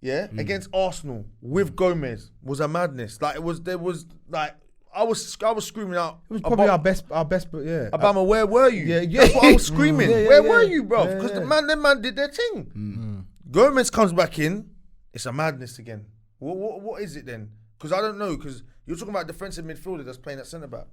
[SPEAKER 4] against Arsenal with Gomez was a madness. Like there was like I was screaming out.
[SPEAKER 3] It was probably our best, but yeah.
[SPEAKER 4] Obama, where were you?
[SPEAKER 3] Yeah.
[SPEAKER 4] That's what I was screaming. Where were you, bro?
[SPEAKER 3] Yeah,
[SPEAKER 4] Because
[SPEAKER 3] yeah.
[SPEAKER 4] them man did their thing. Gomez comes back in. It's a madness again. What is it then? Because I don't know. Because you're talking about defensive midfielder that's playing at centre back.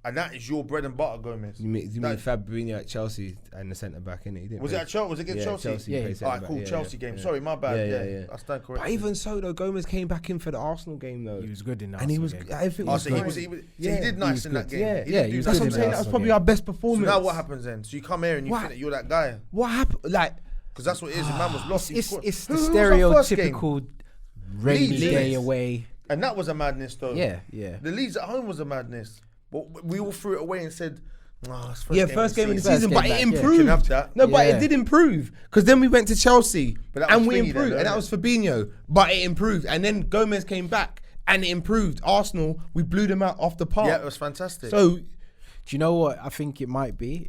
[SPEAKER 4] And that is your bread and butter, Gomez.
[SPEAKER 3] You mean Fabinho at Chelsea and the centre back, innit?
[SPEAKER 4] Was it at Chelsea? Was it against Chelsea?
[SPEAKER 3] Yeah,
[SPEAKER 5] Yeah.
[SPEAKER 3] he played
[SPEAKER 4] All right,
[SPEAKER 3] centre
[SPEAKER 4] cool.
[SPEAKER 3] back.
[SPEAKER 4] Chelsea game.
[SPEAKER 3] Yeah.
[SPEAKER 4] Sorry, my bad.
[SPEAKER 3] Yeah.
[SPEAKER 4] I stand corrected.
[SPEAKER 3] But even so, though, Gomez came back in for the Arsenal game, though.
[SPEAKER 5] He was good in that.
[SPEAKER 3] And he was,
[SPEAKER 5] game.
[SPEAKER 3] I think
[SPEAKER 4] Oh,
[SPEAKER 3] was
[SPEAKER 4] so he
[SPEAKER 3] fine.
[SPEAKER 4] was, so he
[SPEAKER 3] Yeah,
[SPEAKER 4] did
[SPEAKER 3] he
[SPEAKER 4] nice
[SPEAKER 5] was
[SPEAKER 4] in that
[SPEAKER 5] good.
[SPEAKER 4] game.
[SPEAKER 5] Yeah,
[SPEAKER 4] He
[SPEAKER 5] yeah,
[SPEAKER 4] did
[SPEAKER 5] he
[SPEAKER 4] do
[SPEAKER 5] was
[SPEAKER 3] That's
[SPEAKER 5] good
[SPEAKER 3] what I'm
[SPEAKER 5] in
[SPEAKER 3] saying.
[SPEAKER 5] that
[SPEAKER 3] That's
[SPEAKER 5] Arsenal
[SPEAKER 3] probably
[SPEAKER 5] game.
[SPEAKER 3] our best
[SPEAKER 4] So
[SPEAKER 3] performance.
[SPEAKER 4] now what happens then? So you come here and you think that you're that guy.
[SPEAKER 3] What happened? Like,
[SPEAKER 4] Because that's what it is. The man was lost. He
[SPEAKER 5] It's
[SPEAKER 4] scored.
[SPEAKER 5] the
[SPEAKER 4] Who was our first game?
[SPEAKER 5] stereotypical rainy
[SPEAKER 4] Leeds.
[SPEAKER 5] day away.
[SPEAKER 4] And that was a madness, though.
[SPEAKER 5] Yeah.
[SPEAKER 4] The Leeds at home was a madness. But we all threw it away and said, it's
[SPEAKER 3] first game of the
[SPEAKER 5] season.
[SPEAKER 3] season,
[SPEAKER 5] First
[SPEAKER 3] but
[SPEAKER 5] game
[SPEAKER 3] it
[SPEAKER 5] back, yeah.
[SPEAKER 3] improved.
[SPEAKER 4] Can have that.
[SPEAKER 3] No, but
[SPEAKER 5] Yeah.
[SPEAKER 3] it did improve because then we went to Chelsea
[SPEAKER 4] But that
[SPEAKER 3] and
[SPEAKER 4] was
[SPEAKER 3] we
[SPEAKER 4] Thingy
[SPEAKER 3] improved,
[SPEAKER 4] then,
[SPEAKER 3] and that
[SPEAKER 4] though,
[SPEAKER 3] was Fabinho, but it improved, and then Gomez came back and it improved. Arsenal, we blew them out off the park.
[SPEAKER 4] Yeah, it was fantastic.
[SPEAKER 3] So
[SPEAKER 5] Do you know what I think it might be?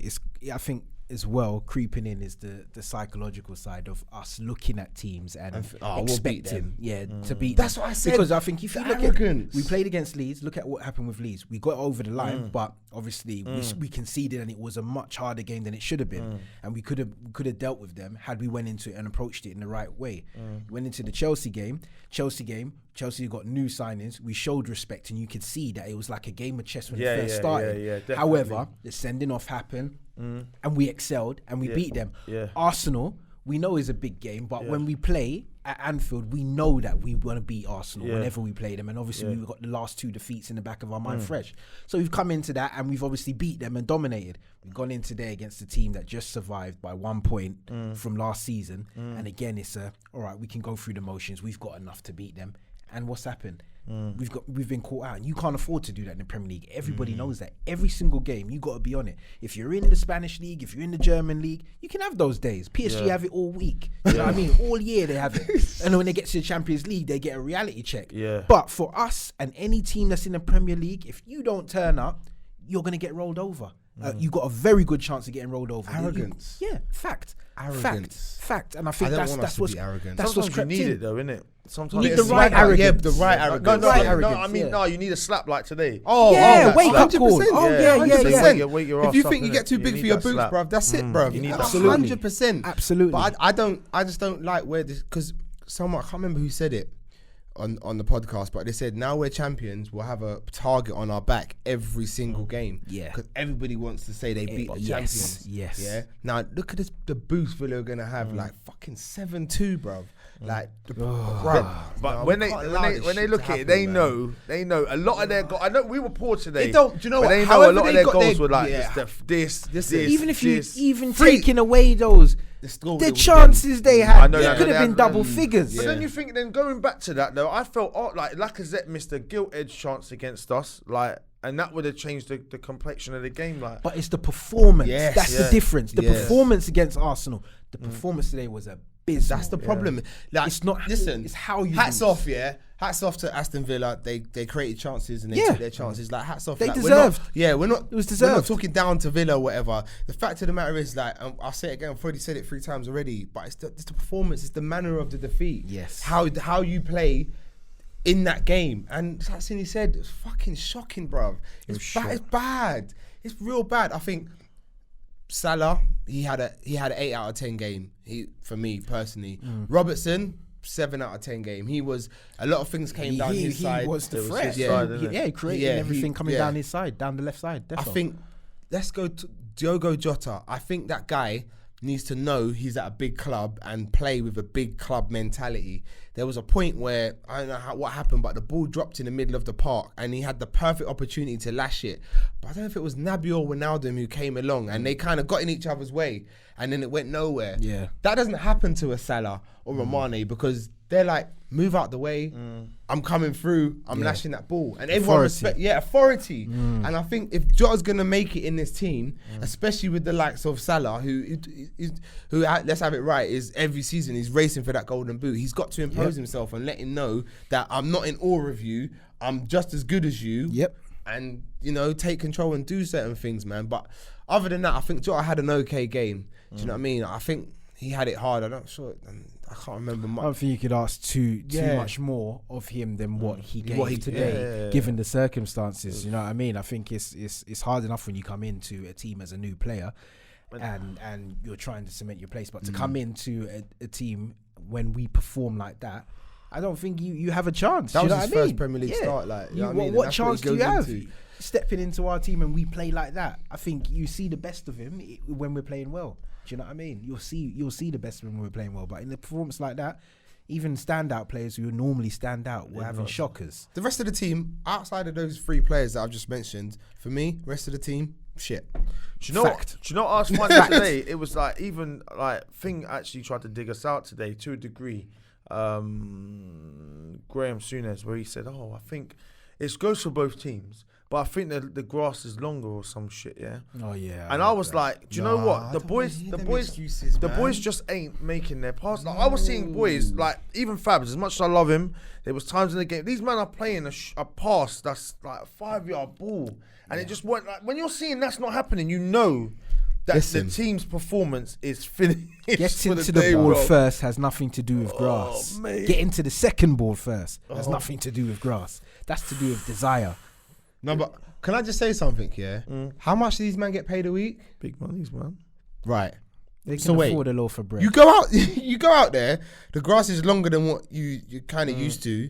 [SPEAKER 5] I think as well creeping in is the psychological side of us looking at teams and
[SPEAKER 3] we'll beat them.
[SPEAKER 5] expecting, to beat.
[SPEAKER 3] That's
[SPEAKER 5] them.
[SPEAKER 3] what I said.
[SPEAKER 5] Because I think if you
[SPEAKER 3] The
[SPEAKER 5] look
[SPEAKER 3] arrogance.
[SPEAKER 5] at, we played against Leeds. Look at what happened with Leeds. We got over the line, but obviously we conceded, and it was a much harder game than it should have been. And we could have dealt with them had we went into it and approached it in the right way. Went into the Chelsea game. Chelsea got new signings. We showed respect, and you could see that it was like a game of chess when it first started.
[SPEAKER 4] definitely.
[SPEAKER 5] However, the sending off happened, and we excelled, and we beat them.
[SPEAKER 4] Yeah.
[SPEAKER 5] Arsenal, we know is a big game, but when we play at Anfield, we know that we want to beat Arsenal whenever we play them, and obviously we've got the last 2 defeats in the back of our mind fresh. So we've come into that, and we've obviously beat them and dominated. We've gone in today against a team that just survived by 1 point from last season, and again, it's all right, we can go through the motions. We've got enough to beat them. And what's happened? We've been caught out, and you can't afford to do that in the Premier League. Everybody knows that. Every single game, you got to be on it. If you're in the Spanish league, if you're in the German league, you can have those days. PSG have it all week. You know what I mean? All year they have it. And when they get to the Champions League, they get a reality check.
[SPEAKER 4] Yeah.
[SPEAKER 5] But for us and any team that's in the Premier League, if you don't turn up, you're gonna get rolled over. You got a very good chance of getting rolled over.
[SPEAKER 3] Arrogance.
[SPEAKER 5] Fact.
[SPEAKER 3] Arrogance.
[SPEAKER 5] Fact. And I think
[SPEAKER 3] I don't
[SPEAKER 5] that's
[SPEAKER 3] want us to
[SPEAKER 5] what's
[SPEAKER 3] be arrogant.
[SPEAKER 5] that's
[SPEAKER 4] Sometimes
[SPEAKER 5] what's
[SPEAKER 4] you
[SPEAKER 5] crept
[SPEAKER 4] need
[SPEAKER 5] in.
[SPEAKER 4] it, though, innit? Sometimes
[SPEAKER 5] You need
[SPEAKER 4] it's
[SPEAKER 5] the right
[SPEAKER 4] like-
[SPEAKER 5] arrogance.
[SPEAKER 3] Yeah, the right
[SPEAKER 4] No,
[SPEAKER 3] arrogance.
[SPEAKER 4] no,
[SPEAKER 5] Right
[SPEAKER 4] no,
[SPEAKER 5] arrogance,
[SPEAKER 4] I mean,
[SPEAKER 5] yeah.
[SPEAKER 4] no, you need a slap like today.
[SPEAKER 5] Yeah, wake up
[SPEAKER 3] 100%.
[SPEAKER 5] call. Oh, yeah.
[SPEAKER 3] 100%.
[SPEAKER 4] Wake your
[SPEAKER 3] If
[SPEAKER 4] ass
[SPEAKER 3] you
[SPEAKER 4] up,
[SPEAKER 3] think you
[SPEAKER 4] innit?
[SPEAKER 3] get too
[SPEAKER 4] You
[SPEAKER 3] big
[SPEAKER 4] need
[SPEAKER 3] for your
[SPEAKER 4] that
[SPEAKER 3] boots,
[SPEAKER 4] slap.
[SPEAKER 3] bruv, that's it, bruv.
[SPEAKER 4] You need that
[SPEAKER 5] Absolutely.
[SPEAKER 3] 100%.
[SPEAKER 5] Absolutely.
[SPEAKER 3] But I just don't like where this, because someone, I can't remember who said it on the podcast, but they said now we're champions, we'll have a target on our back every single game.
[SPEAKER 5] Yeah.
[SPEAKER 3] Because everybody wants to say they beat the
[SPEAKER 5] yes,
[SPEAKER 3] champions.
[SPEAKER 5] yes.
[SPEAKER 3] Yeah. Now look at this, the boost Villa are gonna have, like fucking 7-2, bruv. Like,
[SPEAKER 4] But when they look at it, they know a lot of their goals. I know we were poor today.
[SPEAKER 3] They don't. Do you know
[SPEAKER 4] but
[SPEAKER 3] what?
[SPEAKER 4] they know
[SPEAKER 3] However
[SPEAKER 4] a lot
[SPEAKER 3] they
[SPEAKER 4] of their
[SPEAKER 3] got
[SPEAKER 4] goals
[SPEAKER 3] their-
[SPEAKER 4] were like
[SPEAKER 3] yeah.
[SPEAKER 4] this.
[SPEAKER 5] Even if you
[SPEAKER 4] this.
[SPEAKER 5] even
[SPEAKER 3] Free-
[SPEAKER 5] taking away those,
[SPEAKER 3] score
[SPEAKER 5] the
[SPEAKER 3] that was
[SPEAKER 5] chances they had,
[SPEAKER 4] I know
[SPEAKER 5] it
[SPEAKER 4] that,
[SPEAKER 5] could
[SPEAKER 4] they
[SPEAKER 5] have been
[SPEAKER 4] had-
[SPEAKER 5] double figures.
[SPEAKER 4] But then you think, then going back to that though, I felt like Lacazette missed a gilt-edged chance against us, like, and that would have changed the complexion of the game, like.
[SPEAKER 5] But it's the performance.
[SPEAKER 3] Yes.
[SPEAKER 5] That's
[SPEAKER 4] Yeah.
[SPEAKER 5] the difference. The
[SPEAKER 3] Yes.
[SPEAKER 5] performance against Arsenal. The performance today was abysmal.
[SPEAKER 3] That's the problem. Like,
[SPEAKER 5] It's not-
[SPEAKER 3] Listen,
[SPEAKER 5] it's how you
[SPEAKER 3] Hats
[SPEAKER 5] lose.
[SPEAKER 3] off, yeah. Hats off to Aston Villa. They created chances and they
[SPEAKER 5] Yeah.
[SPEAKER 3] took their chances. Like, hats off.
[SPEAKER 5] They
[SPEAKER 3] like,
[SPEAKER 5] deserved.
[SPEAKER 3] We're not.
[SPEAKER 5] It was
[SPEAKER 3] We're not
[SPEAKER 5] deserved.
[SPEAKER 3] talking down to Villa or whatever. The fact of the matter is, like, I'll say it again. I've already said it 3 times already. But it's the performance. It's the manner of the defeat.
[SPEAKER 5] Yes.
[SPEAKER 3] How you play in that game. And as Sini said, it's fucking shocking, bruv. It's bad. It's bad. It's real bad. I think Salah, he had an 8 out of 10 game. For me personally, Robertson, 7 out of 10 game. He was, a lot of things came down his side.
[SPEAKER 5] He was the
[SPEAKER 4] It was
[SPEAKER 5] threat.
[SPEAKER 4] his
[SPEAKER 5] Yeah,
[SPEAKER 4] side, isn't it?
[SPEAKER 5] he created
[SPEAKER 3] Yeah,
[SPEAKER 5] everything coming
[SPEAKER 3] yeah.
[SPEAKER 5] down his side, down the left side.
[SPEAKER 3] I
[SPEAKER 5] Defo.
[SPEAKER 3] think, let's go to Diogo Jota. I think that guy needs to know he's at a big club and play with a big club mentality. There was a point where, I don't know what happened, but the ball dropped in the middle of the park and he had the perfect opportunity to lash it. But I don't know if it was Naby or Wijnaldum who came along and they kind of got in each other's way and then it went nowhere.
[SPEAKER 5] Yeah.
[SPEAKER 3] That doesn't happen to a Salah or a Mane because they're like, move out the way. I'm coming through. I'm lashing that ball, and everyone respect. Yeah, authority. And I think if Jota's gonna make it in this team, especially with the likes of Salah, who let's have it right, is every season he's racing for that golden boot. He's got to impose himself and let him know that I'm not in awe of you. I'm just as good as you.
[SPEAKER 5] Yep.
[SPEAKER 3] And take control and do certain things, man. But other than that, I think Jota had an okay game. Do you know what I mean? I think he had it hard. I'm not sure. I can't remember much.
[SPEAKER 5] I don't think you could ask too much more of him than what he gave today,
[SPEAKER 4] Yeah.
[SPEAKER 5] given the circumstances. You know what I mean? I think it's hard enough when you come into a team as a new player, and you're trying to cement your place. But to come into a team when we perform like that, I don't think you have a chance.
[SPEAKER 3] That
[SPEAKER 5] you
[SPEAKER 3] was
[SPEAKER 5] know
[SPEAKER 3] his
[SPEAKER 5] what I mean?
[SPEAKER 3] first Premier League start. Like, you know what I mean?
[SPEAKER 5] What
[SPEAKER 3] That's
[SPEAKER 5] chance
[SPEAKER 3] he
[SPEAKER 5] do you
[SPEAKER 3] goes
[SPEAKER 5] have?
[SPEAKER 3] into.
[SPEAKER 5] Stepping into our team and we play like that, I think you see the best of him when we're playing well. Do you know what I mean? You'll see the best when we're playing well. But in a performance like that, even standout players who normally stand out, we're having shockers.
[SPEAKER 3] The rest of the team, outside of those 3 players that I've just mentioned, for me, rest of the team, shit.
[SPEAKER 4] Do you know
[SPEAKER 5] Fact.
[SPEAKER 4] what? Do you know what I was finding today? It was like even like Thing actually tried to dig us out today to a degree. Graham Souness, where he said, "Oh, I think it goes for both teams, but I think the grass is longer or some shit." Yeah.
[SPEAKER 5] Oh yeah.
[SPEAKER 4] And I was like, do you know what?
[SPEAKER 3] I
[SPEAKER 4] The
[SPEAKER 3] don't
[SPEAKER 4] boys,
[SPEAKER 3] wanna hear
[SPEAKER 4] the
[SPEAKER 3] them
[SPEAKER 4] boys,
[SPEAKER 3] excuses,
[SPEAKER 4] the
[SPEAKER 3] man.
[SPEAKER 4] boys just ain't making their pass. Like, I was seeing boys like even Fabs. As much as I love him, there was times in the game these men are playing a pass that's like a 5-yard ball, and it just went like when you're seeing that's not happening, you know that
[SPEAKER 3] Listen.
[SPEAKER 4] the team's performance is finished.
[SPEAKER 5] Getting
[SPEAKER 4] for
[SPEAKER 5] to the
[SPEAKER 4] day,
[SPEAKER 5] ball
[SPEAKER 4] bro.
[SPEAKER 5] first has nothing to do with grass.
[SPEAKER 4] mate.
[SPEAKER 5] Getting to the second ball first has nothing to do with grass. That's to do with desire.
[SPEAKER 3] No, but can I just say something, yeah? How much do these men get paid a week?
[SPEAKER 4] Big monies, man.
[SPEAKER 3] Right.
[SPEAKER 5] They can
[SPEAKER 3] So wait,
[SPEAKER 5] afford a loaf of bread.
[SPEAKER 3] You go out there, the grass is longer than what you kind of used to.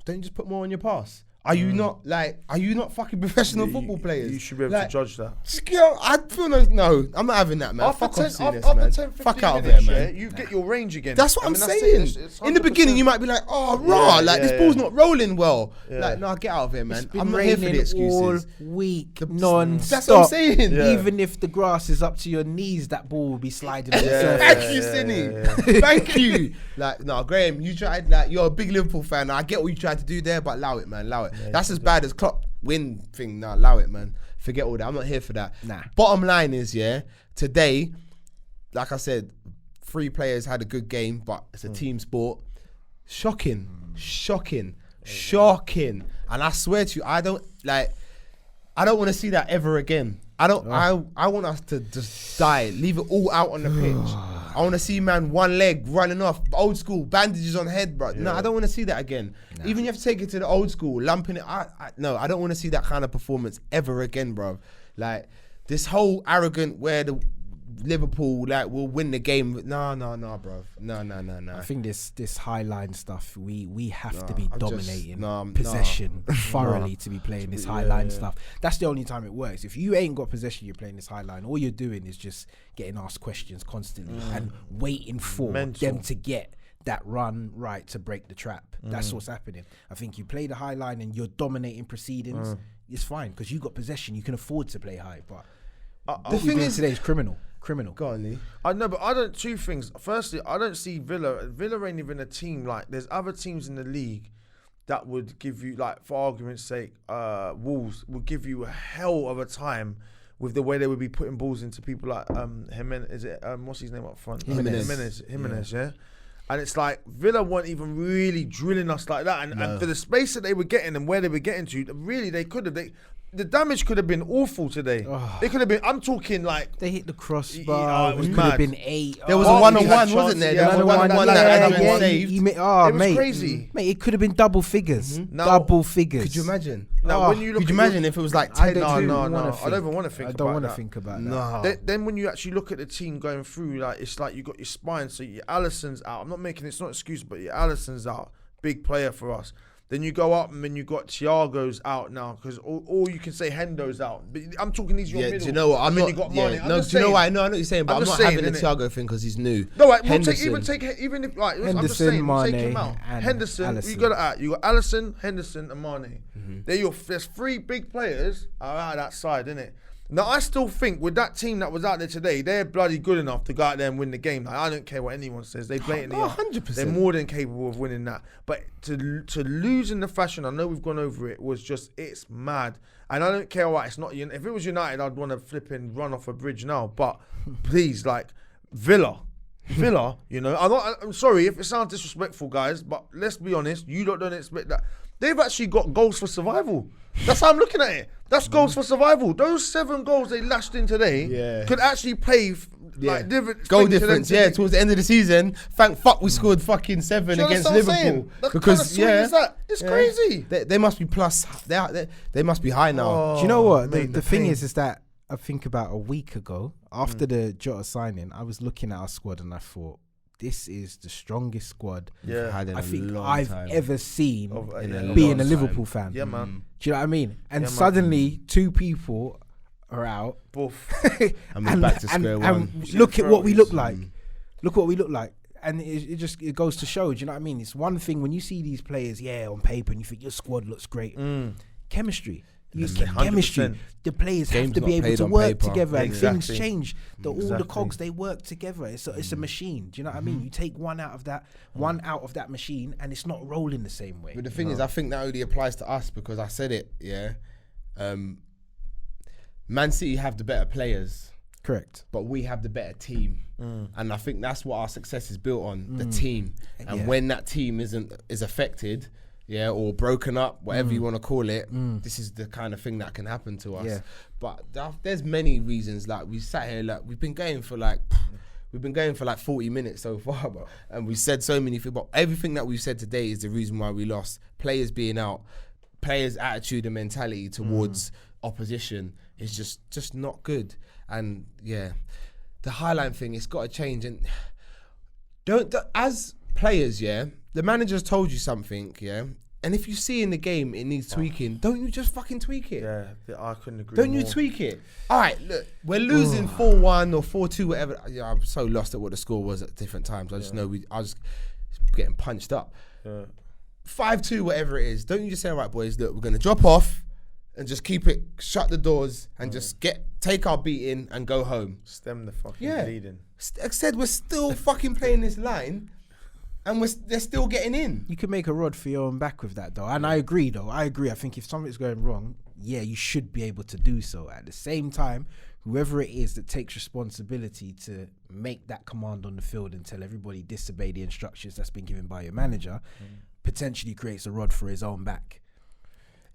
[SPEAKER 3] Don't you just put more on your pass? Are you not fucking professional football players?
[SPEAKER 4] You should be able to judge that.
[SPEAKER 3] I feel no, I'm not having that, man.
[SPEAKER 4] After
[SPEAKER 3] Fuck
[SPEAKER 4] 10,
[SPEAKER 3] off, Sini,
[SPEAKER 4] after
[SPEAKER 3] man.
[SPEAKER 4] 10, 15
[SPEAKER 3] Fuck out of
[SPEAKER 4] minutes,
[SPEAKER 3] there, man.
[SPEAKER 4] You get your range again.
[SPEAKER 3] That's what
[SPEAKER 4] I
[SPEAKER 3] I'm
[SPEAKER 4] mean, that's
[SPEAKER 3] saying.
[SPEAKER 4] it. It's
[SPEAKER 3] In the beginning,
[SPEAKER 4] 100%.
[SPEAKER 3] you might be like, "Oh, raw, like this ball's not rolling well."
[SPEAKER 4] Yeah.
[SPEAKER 3] Like, no, get out of here, man.
[SPEAKER 5] It's been
[SPEAKER 3] I'm not here for the
[SPEAKER 5] raining
[SPEAKER 3] excuses.
[SPEAKER 5] all week, non-stop.
[SPEAKER 3] That's what I'm saying.
[SPEAKER 4] Yeah.
[SPEAKER 5] Even if the grass is up to your knees, that ball will be sliding on the
[SPEAKER 4] Yeah.
[SPEAKER 5] surface.
[SPEAKER 3] Thank you, Sini. Thank you. Like, no, Graham, you tried. Like, you're a big Liverpool fan. I get what you tried to do there, but allow it, man. Allow it. That's as bad as Klopp win thing. Nah, allow it, man. Forget all that. I'm not here for that.
[SPEAKER 5] Nah.
[SPEAKER 3] Bottom line is, today, like I said, 3 players had a good game, but it's a team sport. Shocking. And I swear to you, I don't want to see that ever again. I want us to just die, leave it all out on the pitch. I want to see man one leg running off, old school, bandages on head, bro. No, I don't want to see that again. Even you have to take it to the old school, lumping it. No, I don't want to see that kind of performance ever again, bro. Like this whole arrogant where the Liverpool will win the game. No, bro. No.
[SPEAKER 5] I think this high line stuff, we have to be
[SPEAKER 3] I'm just-
[SPEAKER 5] dominating possession thoroughly to be playing this high line stuff. That's the only time it works. If you ain't got possession, you're playing this high line. All you're doing is just getting asked questions constantly and waiting for them to get that run right to break the trap. That's what's happening. I think you play the high line and you're dominating proceedings. It's fine because you got possession. You can afford to play high, but
[SPEAKER 3] The thing is,
[SPEAKER 5] today is criminal.
[SPEAKER 3] go on, Lee.
[SPEAKER 4] I know, but I don't. 2 things. Firstly, I don't see Villa. Villa ain't even a team like. There's other teams in the league that would give you, like, for argument's sake, Wolves would give you a hell of a time with the way they would be putting balls into people like Jimenez. Is it what's his name up front? Jimenez. Yeah. And it's like Villa weren't even really drilling us like that, and for the space that they were getting and where they were getting to, really they could have. The damage could have been awful today. They could have been. I'm talking like
[SPEAKER 5] they hit the crossbar.
[SPEAKER 4] it was
[SPEAKER 5] It could
[SPEAKER 4] mad.
[SPEAKER 5] have been 8.
[SPEAKER 3] There was
[SPEAKER 4] Oh,
[SPEAKER 3] a one-on-one,
[SPEAKER 4] he had
[SPEAKER 3] wasn't there?
[SPEAKER 4] chances,
[SPEAKER 3] There was a one-on-one that had been saved.
[SPEAKER 4] it was
[SPEAKER 5] mate,
[SPEAKER 4] crazy.
[SPEAKER 5] Mate, it could have been double figures.
[SPEAKER 4] Now-
[SPEAKER 5] Double figures.
[SPEAKER 3] Could you imagine?
[SPEAKER 4] Now, when you look
[SPEAKER 3] Could you
[SPEAKER 4] at
[SPEAKER 3] imagine if it was like
[SPEAKER 5] I
[SPEAKER 3] 10?
[SPEAKER 5] don't
[SPEAKER 4] No,
[SPEAKER 5] even
[SPEAKER 4] no,
[SPEAKER 5] wanna
[SPEAKER 4] no. I
[SPEAKER 5] think.
[SPEAKER 4] don't even want to think
[SPEAKER 5] I
[SPEAKER 4] about
[SPEAKER 5] don't want to
[SPEAKER 4] that.
[SPEAKER 5] think about that.
[SPEAKER 3] No.
[SPEAKER 4] Then when you actually look at the team going through, like it's like you got your spine. So your Alisson's out. I'm not making it's not an excuse, but your Alisson's out. Big player for us. Then you go up and then you got Thiago's out now because all you can say Hendo's out. But I'm talking these your
[SPEAKER 3] Yeah,
[SPEAKER 4] middle.
[SPEAKER 3] do you know what? I'm
[SPEAKER 4] and then
[SPEAKER 3] not.
[SPEAKER 4] you got
[SPEAKER 3] Yeah,
[SPEAKER 4] Mane. I'm
[SPEAKER 3] no,
[SPEAKER 4] just
[SPEAKER 3] do you know
[SPEAKER 4] saying.
[SPEAKER 3] what? I know what you're saying, but
[SPEAKER 4] I'm
[SPEAKER 3] I'm
[SPEAKER 4] just
[SPEAKER 3] not
[SPEAKER 4] saying,
[SPEAKER 3] having the
[SPEAKER 4] innit?
[SPEAKER 3] Thiago thing because he's new.
[SPEAKER 4] No, right, we'll
[SPEAKER 3] Henderson.
[SPEAKER 4] even if like I'm just
[SPEAKER 5] Henderson,
[SPEAKER 4] saying, take
[SPEAKER 5] Mane,
[SPEAKER 4] him out.
[SPEAKER 5] and
[SPEAKER 4] Henderson,
[SPEAKER 5] Alisson.
[SPEAKER 4] you got Alisson, Henderson, and Mane. There's 3 big players are out of that side, innit? Now, I still think with that team that was out there today, they're bloody good enough to go out there and win the game. Like, I don't care what anyone says. They blatantly are.
[SPEAKER 3] 100%.
[SPEAKER 4] They're more than capable of winning that. But to lose in the fashion, I know we've gone over it, was just, it's mad. And I don't care what, it's not, if it was United, I'd want to flip and run off a bridge now. But please, like, Villa, you know, I'm sorry if it sounds disrespectful, guys, but let's be honest, you don't expect that. They've actually got goals for survival. That's how I'm looking at it. That's goals for survival. Those 7 goals they lashed in today could actually pay like
[SPEAKER 3] goal difference. Towards the end of the season, thank fuck we scored fucking 7 against Liverpool.
[SPEAKER 4] Because is that? It's crazy.
[SPEAKER 3] They must be plus. They must be high now.
[SPEAKER 5] Do you know what? The thing is that I think about a week ago after the Jota signing, I was looking at our squad and I thought, this is the strongest squad I think I've ever seen being a Liverpool fan.
[SPEAKER 4] Yeah, man.
[SPEAKER 5] Do you know what I mean? And suddenly 2 people are out.
[SPEAKER 3] And we're back to square one.
[SPEAKER 5] And look at what we look like. Look what we look like. And it goes to show, do you know what I mean? It's one thing when you see these players, on paper, and you think your squad looks great. Chemistry. Chemistry. The players have to be able to work together, and things change. All the cogs, they work together. It's a machine. Do you know what I mean? You take one out of that machine, and it's not rolling the same way.
[SPEAKER 3] But the thing is, I think that only applies to us because I said it. Man City have the better players,
[SPEAKER 5] correct,
[SPEAKER 3] but we have the better team, and I think that's what our success is built on: the team. And when that team is affected, or broken up, whatever you want to call it, this is the kind of thing that can happen to us. But there's many reasons. Like we sat here, like we've been going for like 40 minutes so far, and we said so many things. But everything that we've said today is the reason why we lost. Players being out, players' attitude and mentality towards opposition is just not good. And the highline thing, it's got to change. And as players, the manager's told you something, and if you see in the game it needs tweaking, don't you just fucking tweak it?
[SPEAKER 4] I couldn't agree
[SPEAKER 3] Don't
[SPEAKER 4] more.
[SPEAKER 3] you tweak it? All right, look, we're losing 4-1 or 4-2, whatever. I'm so lost at what the score was at different times. I just know I was getting punched up. 5-2, whatever it is. Don't you just say, all right, boys, look, we're going to drop off and just keep it, shut the doors and just take our beating and go home.
[SPEAKER 4] Stem the fucking bleeding.
[SPEAKER 3] I said we're still fucking playing this line. And they're still getting in.
[SPEAKER 5] You could make a rod for your own back with that, though. And I agree, though. I think if something's going wrong, you should be able to do so. At the same time, whoever it is that takes responsibility to make that command on the field and tell everybody disobey the instructions that's been given by your manager, potentially creates a rod for his own back.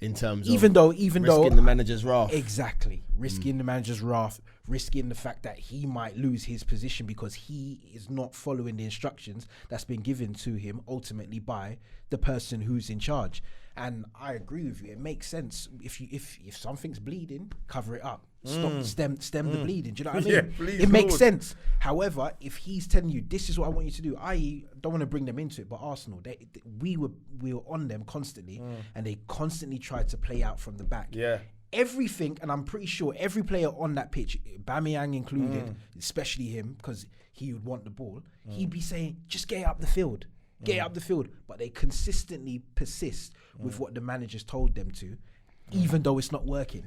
[SPEAKER 3] In terms of
[SPEAKER 5] even though
[SPEAKER 3] risking the manager's wrath.
[SPEAKER 5] Exactly. Risking the manager's wrath, risking the fact that he might lose his position because he is not following the instructions that's been given to him ultimately by the person who's in charge. And I agree with you. It makes sense. If something's bleeding, cover it up. Stop, stem the bleeding. Do you know what I mean? It makes sense. However, if he's telling you this is what I want you to do, I don't want to bring them into it, but Arsenal, we were on them constantly, and they constantly tried to play out from the back. Everything, and I'm pretty sure every player on that pitch, Aubameyang included, especially him, because he would want the ball, he'd be saying, just get up the field. Get up the field. But they consistently persist with what the manager's told them to, even though it's not working.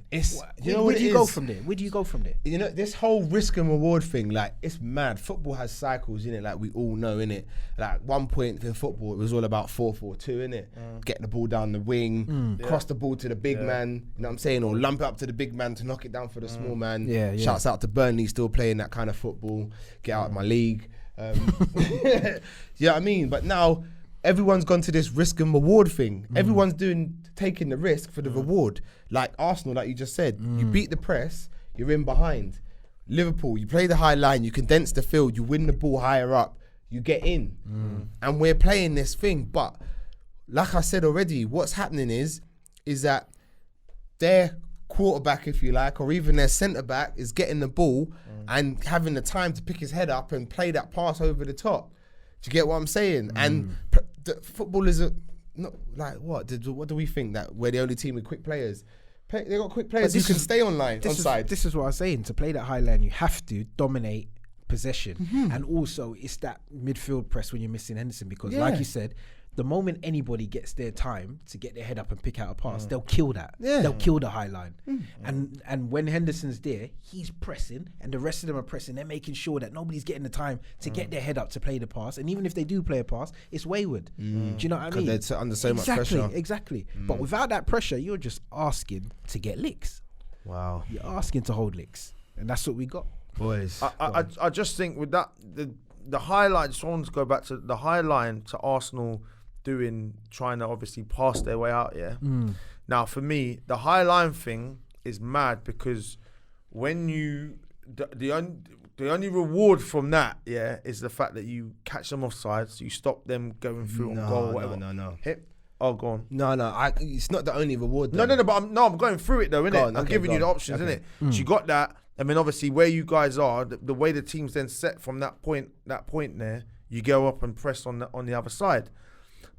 [SPEAKER 5] Where do you go from there? Where do you go from there?
[SPEAKER 3] You know, this whole risk and reward thing, like, it's mad. Football has cycles, innit? Like, we all know, innit? Like, one point in football, it was all about 4-4-2, innit? Get the ball down the wing, cross the ball to the big man, you know what I'm saying? Or lump it up to the big man to knock it down for the small man. Shouts out to Burnley, still playing that kind of football. Get out of my league. You know what I mean? But now everyone's gone to this risk and reward thing. Everyone's taking the risk for the reward. Like Arsenal, like you just said, you beat the press, you're in behind. Liverpool, you play the high line, you condense the field, you win the ball higher up, you get in. And we're playing this thing. But like I said already, what's happening is that their quarterback, if you like, or even their centre back is getting the ball and having the time to pick his head up and play that pass over the top. Do you get what I'm saying? And the footballers are not like what do we think that we're the only team with quick players? They got quick players who can stay onside.
[SPEAKER 5] This is what I'm saying. To play that high line, you have to dominate possession, and also it's that midfield press when you're missing Henderson because, like you said, the moment anybody gets their time to get their head up and pick out a pass, they'll kill that.
[SPEAKER 3] Yeah.
[SPEAKER 5] They'll kill the high line. And when Henderson's there, he's pressing, and the rest of them are pressing. They're making sure that nobody's getting the time to get their head up to play the pass. And even if they do play a pass, it's wayward. Do you know what I mean?
[SPEAKER 3] Because they're under so much pressure.
[SPEAKER 5] Exactly. But without that pressure, you're just asking to get licks.
[SPEAKER 4] Wow.
[SPEAKER 5] You're asking to hold licks. And that's what we got.
[SPEAKER 3] Boys.
[SPEAKER 4] I just think with that, the highlight, just want to go back to the high line to Arsenal trying to obviously pass their way out, yeah? Now, for me, the high line thing is mad because when the only reward from that, yeah, is the fact that you catch them offside, so you stop them going through on goal or whatever.
[SPEAKER 3] No.
[SPEAKER 4] Hit. Oh, go on.
[SPEAKER 3] No. It's not the only reward. Though.
[SPEAKER 4] No, but I'm going through it though, innit? I'm giving you the options, innit? So you got that. I mean, obviously, where you guys are, the way the team's then set from that point there, you go up and press on the other side.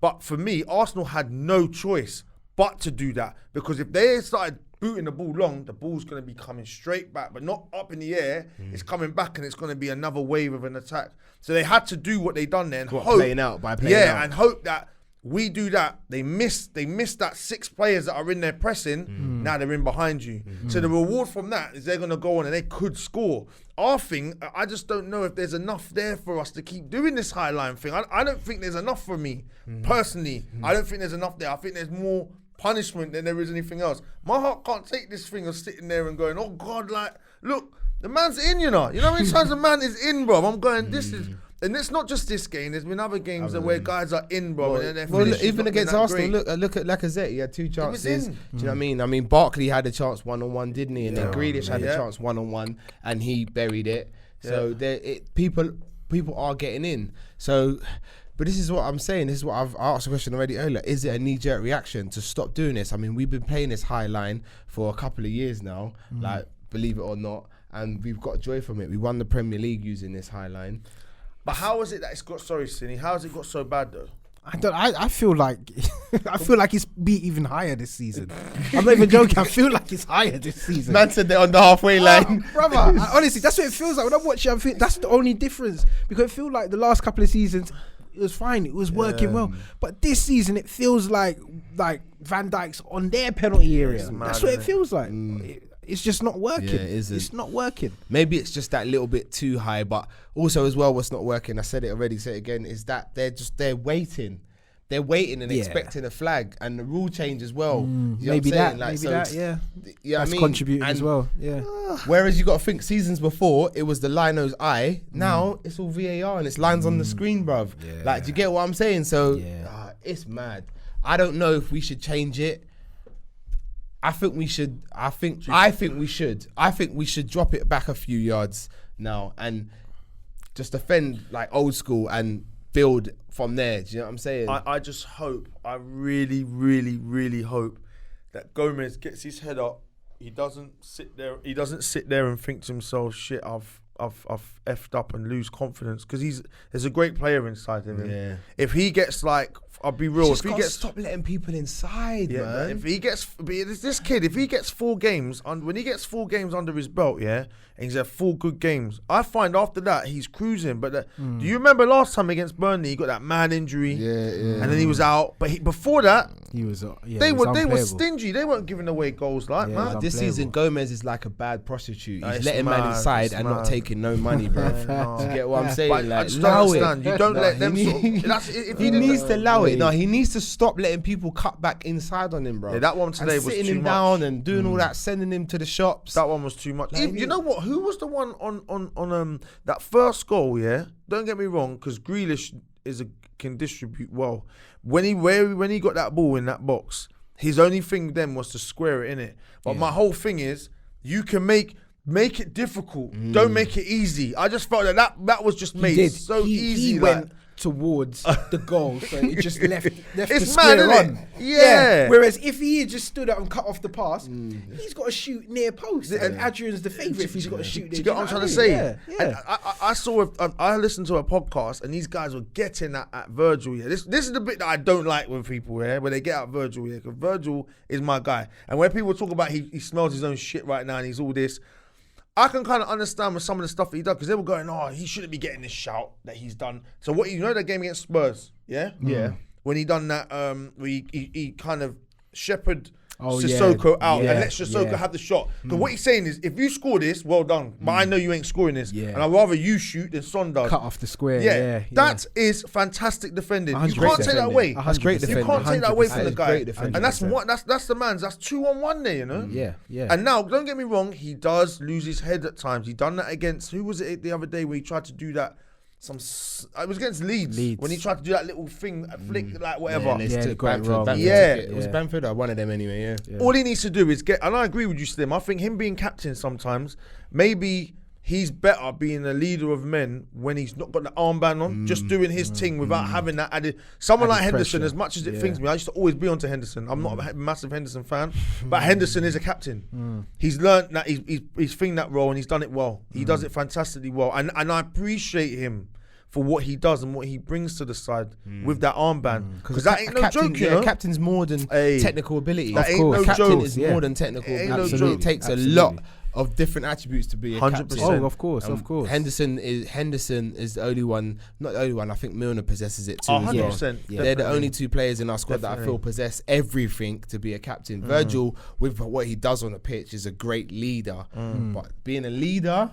[SPEAKER 4] But for me, Arsenal had no choice but to do that, because if they started booting the ball long, the ball's going to be coming straight back, but not up in the air. It's coming back, and it's going to be another wave of an attack. So they had to do what they done there and hope,
[SPEAKER 3] playing out.
[SPEAKER 4] and hope that we do that. They miss that 6 players that are in there pressing. Now they're in behind you. So the reward from that is they're going to go on and they could score. Our thing, I just don't know if there's enough there for us to keep doing this high line thing. I don't think there's enough for me, personally. I don't think there's enough there. I think there's more punishment than there is anything else. My heart can't take this thing of sitting there and going, oh God, like, look, the man's in, you know. You know how many times the man is in, bro? I'm going, this is... And it's not just this game. There's been other games where guys are in, bro.
[SPEAKER 3] Even against Arsenal, look at Lacazette. He had 2 chances. Do you know what I mean? I mean, Barkley had a chance 1-on-1, didn't he? And then Grealish had a chance 1-on-1, and he buried it. So people are getting in. So, but this is what I'm saying. This is what I've asked a question already earlier. Is it a knee-jerk reaction to stop doing this? I mean, we've been playing this high line for a couple of years now. Like, believe it or not, and we've got joy from it. We won the Premier League using this high line.
[SPEAKER 4] But how is it that it's got? Sorry, Sini. How has it got so bad though?
[SPEAKER 5] I feel like it's beat even higher this season. I'm not even joking. I feel like it's higher this season.
[SPEAKER 3] Man said they're on the halfway line,
[SPEAKER 5] brother. Honestly, that's what it feels like when I'm watching. I think that's the only difference, because it feels like the last couple of seasons it was fine. It was working well, but this season it feels like Van Dijk's on their penalty area. That's what it feels like. It's just not working. Yeah, it's not working.
[SPEAKER 3] Maybe it's just that little bit too high, but also as well, what's not working, I said it already, say it again, is that they're waiting. They're waiting and expecting a flag, and the rule change as well. You know
[SPEAKER 5] maybe
[SPEAKER 3] what I'm
[SPEAKER 5] that,
[SPEAKER 3] saying?
[SPEAKER 5] yeah.
[SPEAKER 3] You know
[SPEAKER 5] That's contributing as well. Yeah.
[SPEAKER 3] Whereas you got to think seasons before it was the lino's eye. Now it's all VAR and it's lines on the screen, bruv.
[SPEAKER 5] Yeah.
[SPEAKER 3] Like, do you get what I'm saying? So it's mad. I don't know if we should change it. I think we should. I think we should drop it back a few yards now and just defend like old school and build from there. Do you know what I'm saying?
[SPEAKER 4] I just hope. I really, really, really hope that Gomez gets his head up. He doesn't sit there. He doesn't sit there and think to himself, "Shit, I've effed up," and lose confidence, because there's a great player inside of him. Yeah. If he gets like, I'll be real. If he gets,
[SPEAKER 3] stop letting people inside, man.
[SPEAKER 4] If he gets, this kid, if he gets 4 games, when he gets 4 games under his belt, and he's had 4 good games, I find after that he's cruising. But do you remember last time against Burnley, he got that mad injury, and then he was out. But before that,
[SPEAKER 5] he was.
[SPEAKER 4] They were stingy. They weren't giving away goals man.
[SPEAKER 3] This season, Gomez is like a bad prostitute. He's letting man inside and not taking no money, bro. Do you get what I'm saying?
[SPEAKER 4] But
[SPEAKER 3] like,
[SPEAKER 4] I just don't understand. You don't let them.
[SPEAKER 3] He needs to allow it. No, he needs to stop letting people cut back inside on him, bro.
[SPEAKER 4] Yeah, that one today was too much.
[SPEAKER 3] Sitting him down and doing all that, sending him to the shops.
[SPEAKER 4] That one was too much. You know what? Who was the one on that first goal? Yeah, don't get me wrong, because Grealish can distribute well. When he got that ball in that box, his only thing then was to square it in it. But my whole thing is, you can make it difficult. Don't make it easy. I just felt that was just made so easy.
[SPEAKER 5] He went towards the goal, so it just left the
[SPEAKER 4] it's
[SPEAKER 5] square
[SPEAKER 4] mad,
[SPEAKER 5] on.
[SPEAKER 4] Yeah.
[SPEAKER 5] Whereas if he had just stood up and cut off the pass, he's got to shoot near post, and Adrian's the favourite if he's got to shoot.
[SPEAKER 4] Do you get what I'm trying to say? Yeah. I listened to a podcast, and these guys were getting at Virgil. Yeah, this is the bit that I don't like when people when they get at Virgil. Yeah, because Virgil is my guy, and when people talk about he smells his own shit right now and he's all this, I can kind of understand with some of the stuff that he done, because they were going, he shouldn't be getting this shout that he's done. So what, you know that game against Spurs, yeah?
[SPEAKER 3] Yeah.
[SPEAKER 4] when he done that, where he kind of shepherded
[SPEAKER 5] Oh,
[SPEAKER 4] Sissoko out
[SPEAKER 5] yeah,
[SPEAKER 4] and let Sissoko have the shot. Because what he's saying is, if you score this, well done. But I know you ain't scoring this.
[SPEAKER 5] Yeah.
[SPEAKER 4] And I'd rather you shoot than Son does.
[SPEAKER 5] Cut off the square.
[SPEAKER 4] Yeah, that is fantastic defending. You
[SPEAKER 5] 100%
[SPEAKER 4] can't take that away.
[SPEAKER 3] That's great
[SPEAKER 4] You
[SPEAKER 3] defending.
[SPEAKER 4] can't take that away from
[SPEAKER 3] 100%.
[SPEAKER 4] the guy.
[SPEAKER 3] Great defending.
[SPEAKER 4] And that's the man's. That's 2-on-1 there, you know.
[SPEAKER 5] Yeah.
[SPEAKER 4] And now, don't get me wrong, he does lose his head at times. He done that against, who was it the other day where he tried to do that? It was against Leeds when he tried to do that little thing, flick, like whatever.
[SPEAKER 3] Took
[SPEAKER 5] great
[SPEAKER 3] Bamford.
[SPEAKER 5] wrong.
[SPEAKER 3] Bamford
[SPEAKER 4] Yeah.
[SPEAKER 3] took it. It was Bamford or one of them anyway. Yeah.
[SPEAKER 4] All he needs to do is get, and I agree with you, Slim. I think him being captain sometimes, maybe he's better being a leader of men when he's not got the armband on, just doing his thing without having that added. Someone like Henderson,
[SPEAKER 5] pressure.
[SPEAKER 4] as much as it things me, I used to always be onto Henderson. I'm not a massive Henderson fan, but Henderson is a captain. He's learned that he's finged that role and he's done it well. He does it fantastically well, and I appreciate him for what he does and what he brings to the side with that armband. Because that ain't no joke, you know?
[SPEAKER 3] Captain's more than technical ability.
[SPEAKER 4] That ain't no
[SPEAKER 3] Captain
[SPEAKER 4] joke.
[SPEAKER 3] is more than technical
[SPEAKER 4] It ain't
[SPEAKER 3] ability.
[SPEAKER 4] no joke.
[SPEAKER 3] It takes a
[SPEAKER 5] Absolutely.
[SPEAKER 3] lot of different attributes to be a
[SPEAKER 4] 100%.
[SPEAKER 3] captain.
[SPEAKER 5] Oh, of course.
[SPEAKER 3] Henderson is the only one, not the only one. I think Milner possesses it too.
[SPEAKER 4] Oh,
[SPEAKER 3] as well.
[SPEAKER 4] 100%.
[SPEAKER 3] They're the only two players in our squad that I feel possess everything to be a captain. Virgil, with what he does on the pitch, is a great leader. But being a leader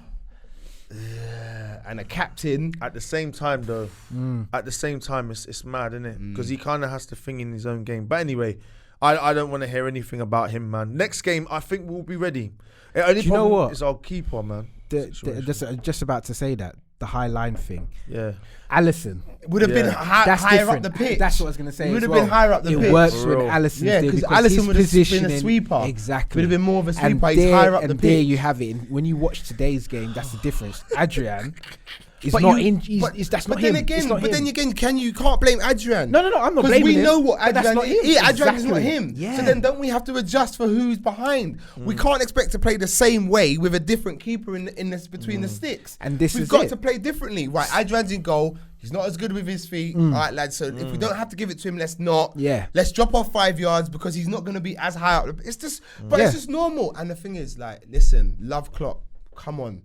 [SPEAKER 3] and a captain
[SPEAKER 4] At the same time, though, it's mad, isn't it? Because he kind of has to think in his own game. But anyway, I don't want to hear anything about him, man. Next game, I think we'll be ready. The only
[SPEAKER 5] Do you know
[SPEAKER 4] problem
[SPEAKER 5] what?
[SPEAKER 4] is our keeper, man.
[SPEAKER 5] Just about to say that the high line thing.
[SPEAKER 4] Yeah.
[SPEAKER 5] Allison.
[SPEAKER 3] would have been
[SPEAKER 5] That's
[SPEAKER 3] higher
[SPEAKER 5] different.
[SPEAKER 3] up the pitch.
[SPEAKER 5] That's what I was going to say.
[SPEAKER 3] It would
[SPEAKER 5] as
[SPEAKER 3] have been
[SPEAKER 5] well.
[SPEAKER 3] higher up the pitch.
[SPEAKER 5] It works
[SPEAKER 4] For
[SPEAKER 5] when
[SPEAKER 4] real.
[SPEAKER 5] Allison
[SPEAKER 3] Yeah,
[SPEAKER 5] did
[SPEAKER 3] because
[SPEAKER 5] because
[SPEAKER 3] Allison
[SPEAKER 5] his
[SPEAKER 3] would have been a
[SPEAKER 5] positioning-
[SPEAKER 3] sweeper.
[SPEAKER 5] Exactly.
[SPEAKER 3] Would have been more of a
[SPEAKER 5] And
[SPEAKER 3] sweeper. He's
[SPEAKER 5] there-
[SPEAKER 3] higher up the
[SPEAKER 5] and there
[SPEAKER 3] pitch.
[SPEAKER 5] you have it. And when you watch today's game, that's the difference. Adrian is
[SPEAKER 3] But
[SPEAKER 5] not
[SPEAKER 3] you-
[SPEAKER 5] in.
[SPEAKER 3] but-
[SPEAKER 5] That's not
[SPEAKER 3] but then
[SPEAKER 5] him.
[SPEAKER 3] again,
[SPEAKER 5] It's not
[SPEAKER 3] but
[SPEAKER 5] him.
[SPEAKER 3] then again, you can't blame Adrian.
[SPEAKER 5] No, I'm not
[SPEAKER 3] Because
[SPEAKER 5] blaming
[SPEAKER 3] we
[SPEAKER 5] him,
[SPEAKER 3] know what
[SPEAKER 5] but that's
[SPEAKER 3] Adrian
[SPEAKER 5] not him.
[SPEAKER 3] is. Yeah, Adrian is not
[SPEAKER 5] Exactly.
[SPEAKER 3] him.
[SPEAKER 5] Yeah.
[SPEAKER 3] So then don't we have to adjust for who's behind? We can't expect to play the same way with a different keeper in this between the sticks.
[SPEAKER 5] And this
[SPEAKER 3] We've
[SPEAKER 5] is
[SPEAKER 3] got
[SPEAKER 5] it.
[SPEAKER 3] to play differently. Right, Adrian's in goal. He's not as good with his feet. All right, lads. So if we don't have to give it to him, let's not.
[SPEAKER 5] Yeah.
[SPEAKER 3] Let's drop off 5 yards because he's not going to be as high up. It's just, but
[SPEAKER 5] Yeah.
[SPEAKER 3] it's just normal. And the thing is, like, listen, love Klopp. Come on.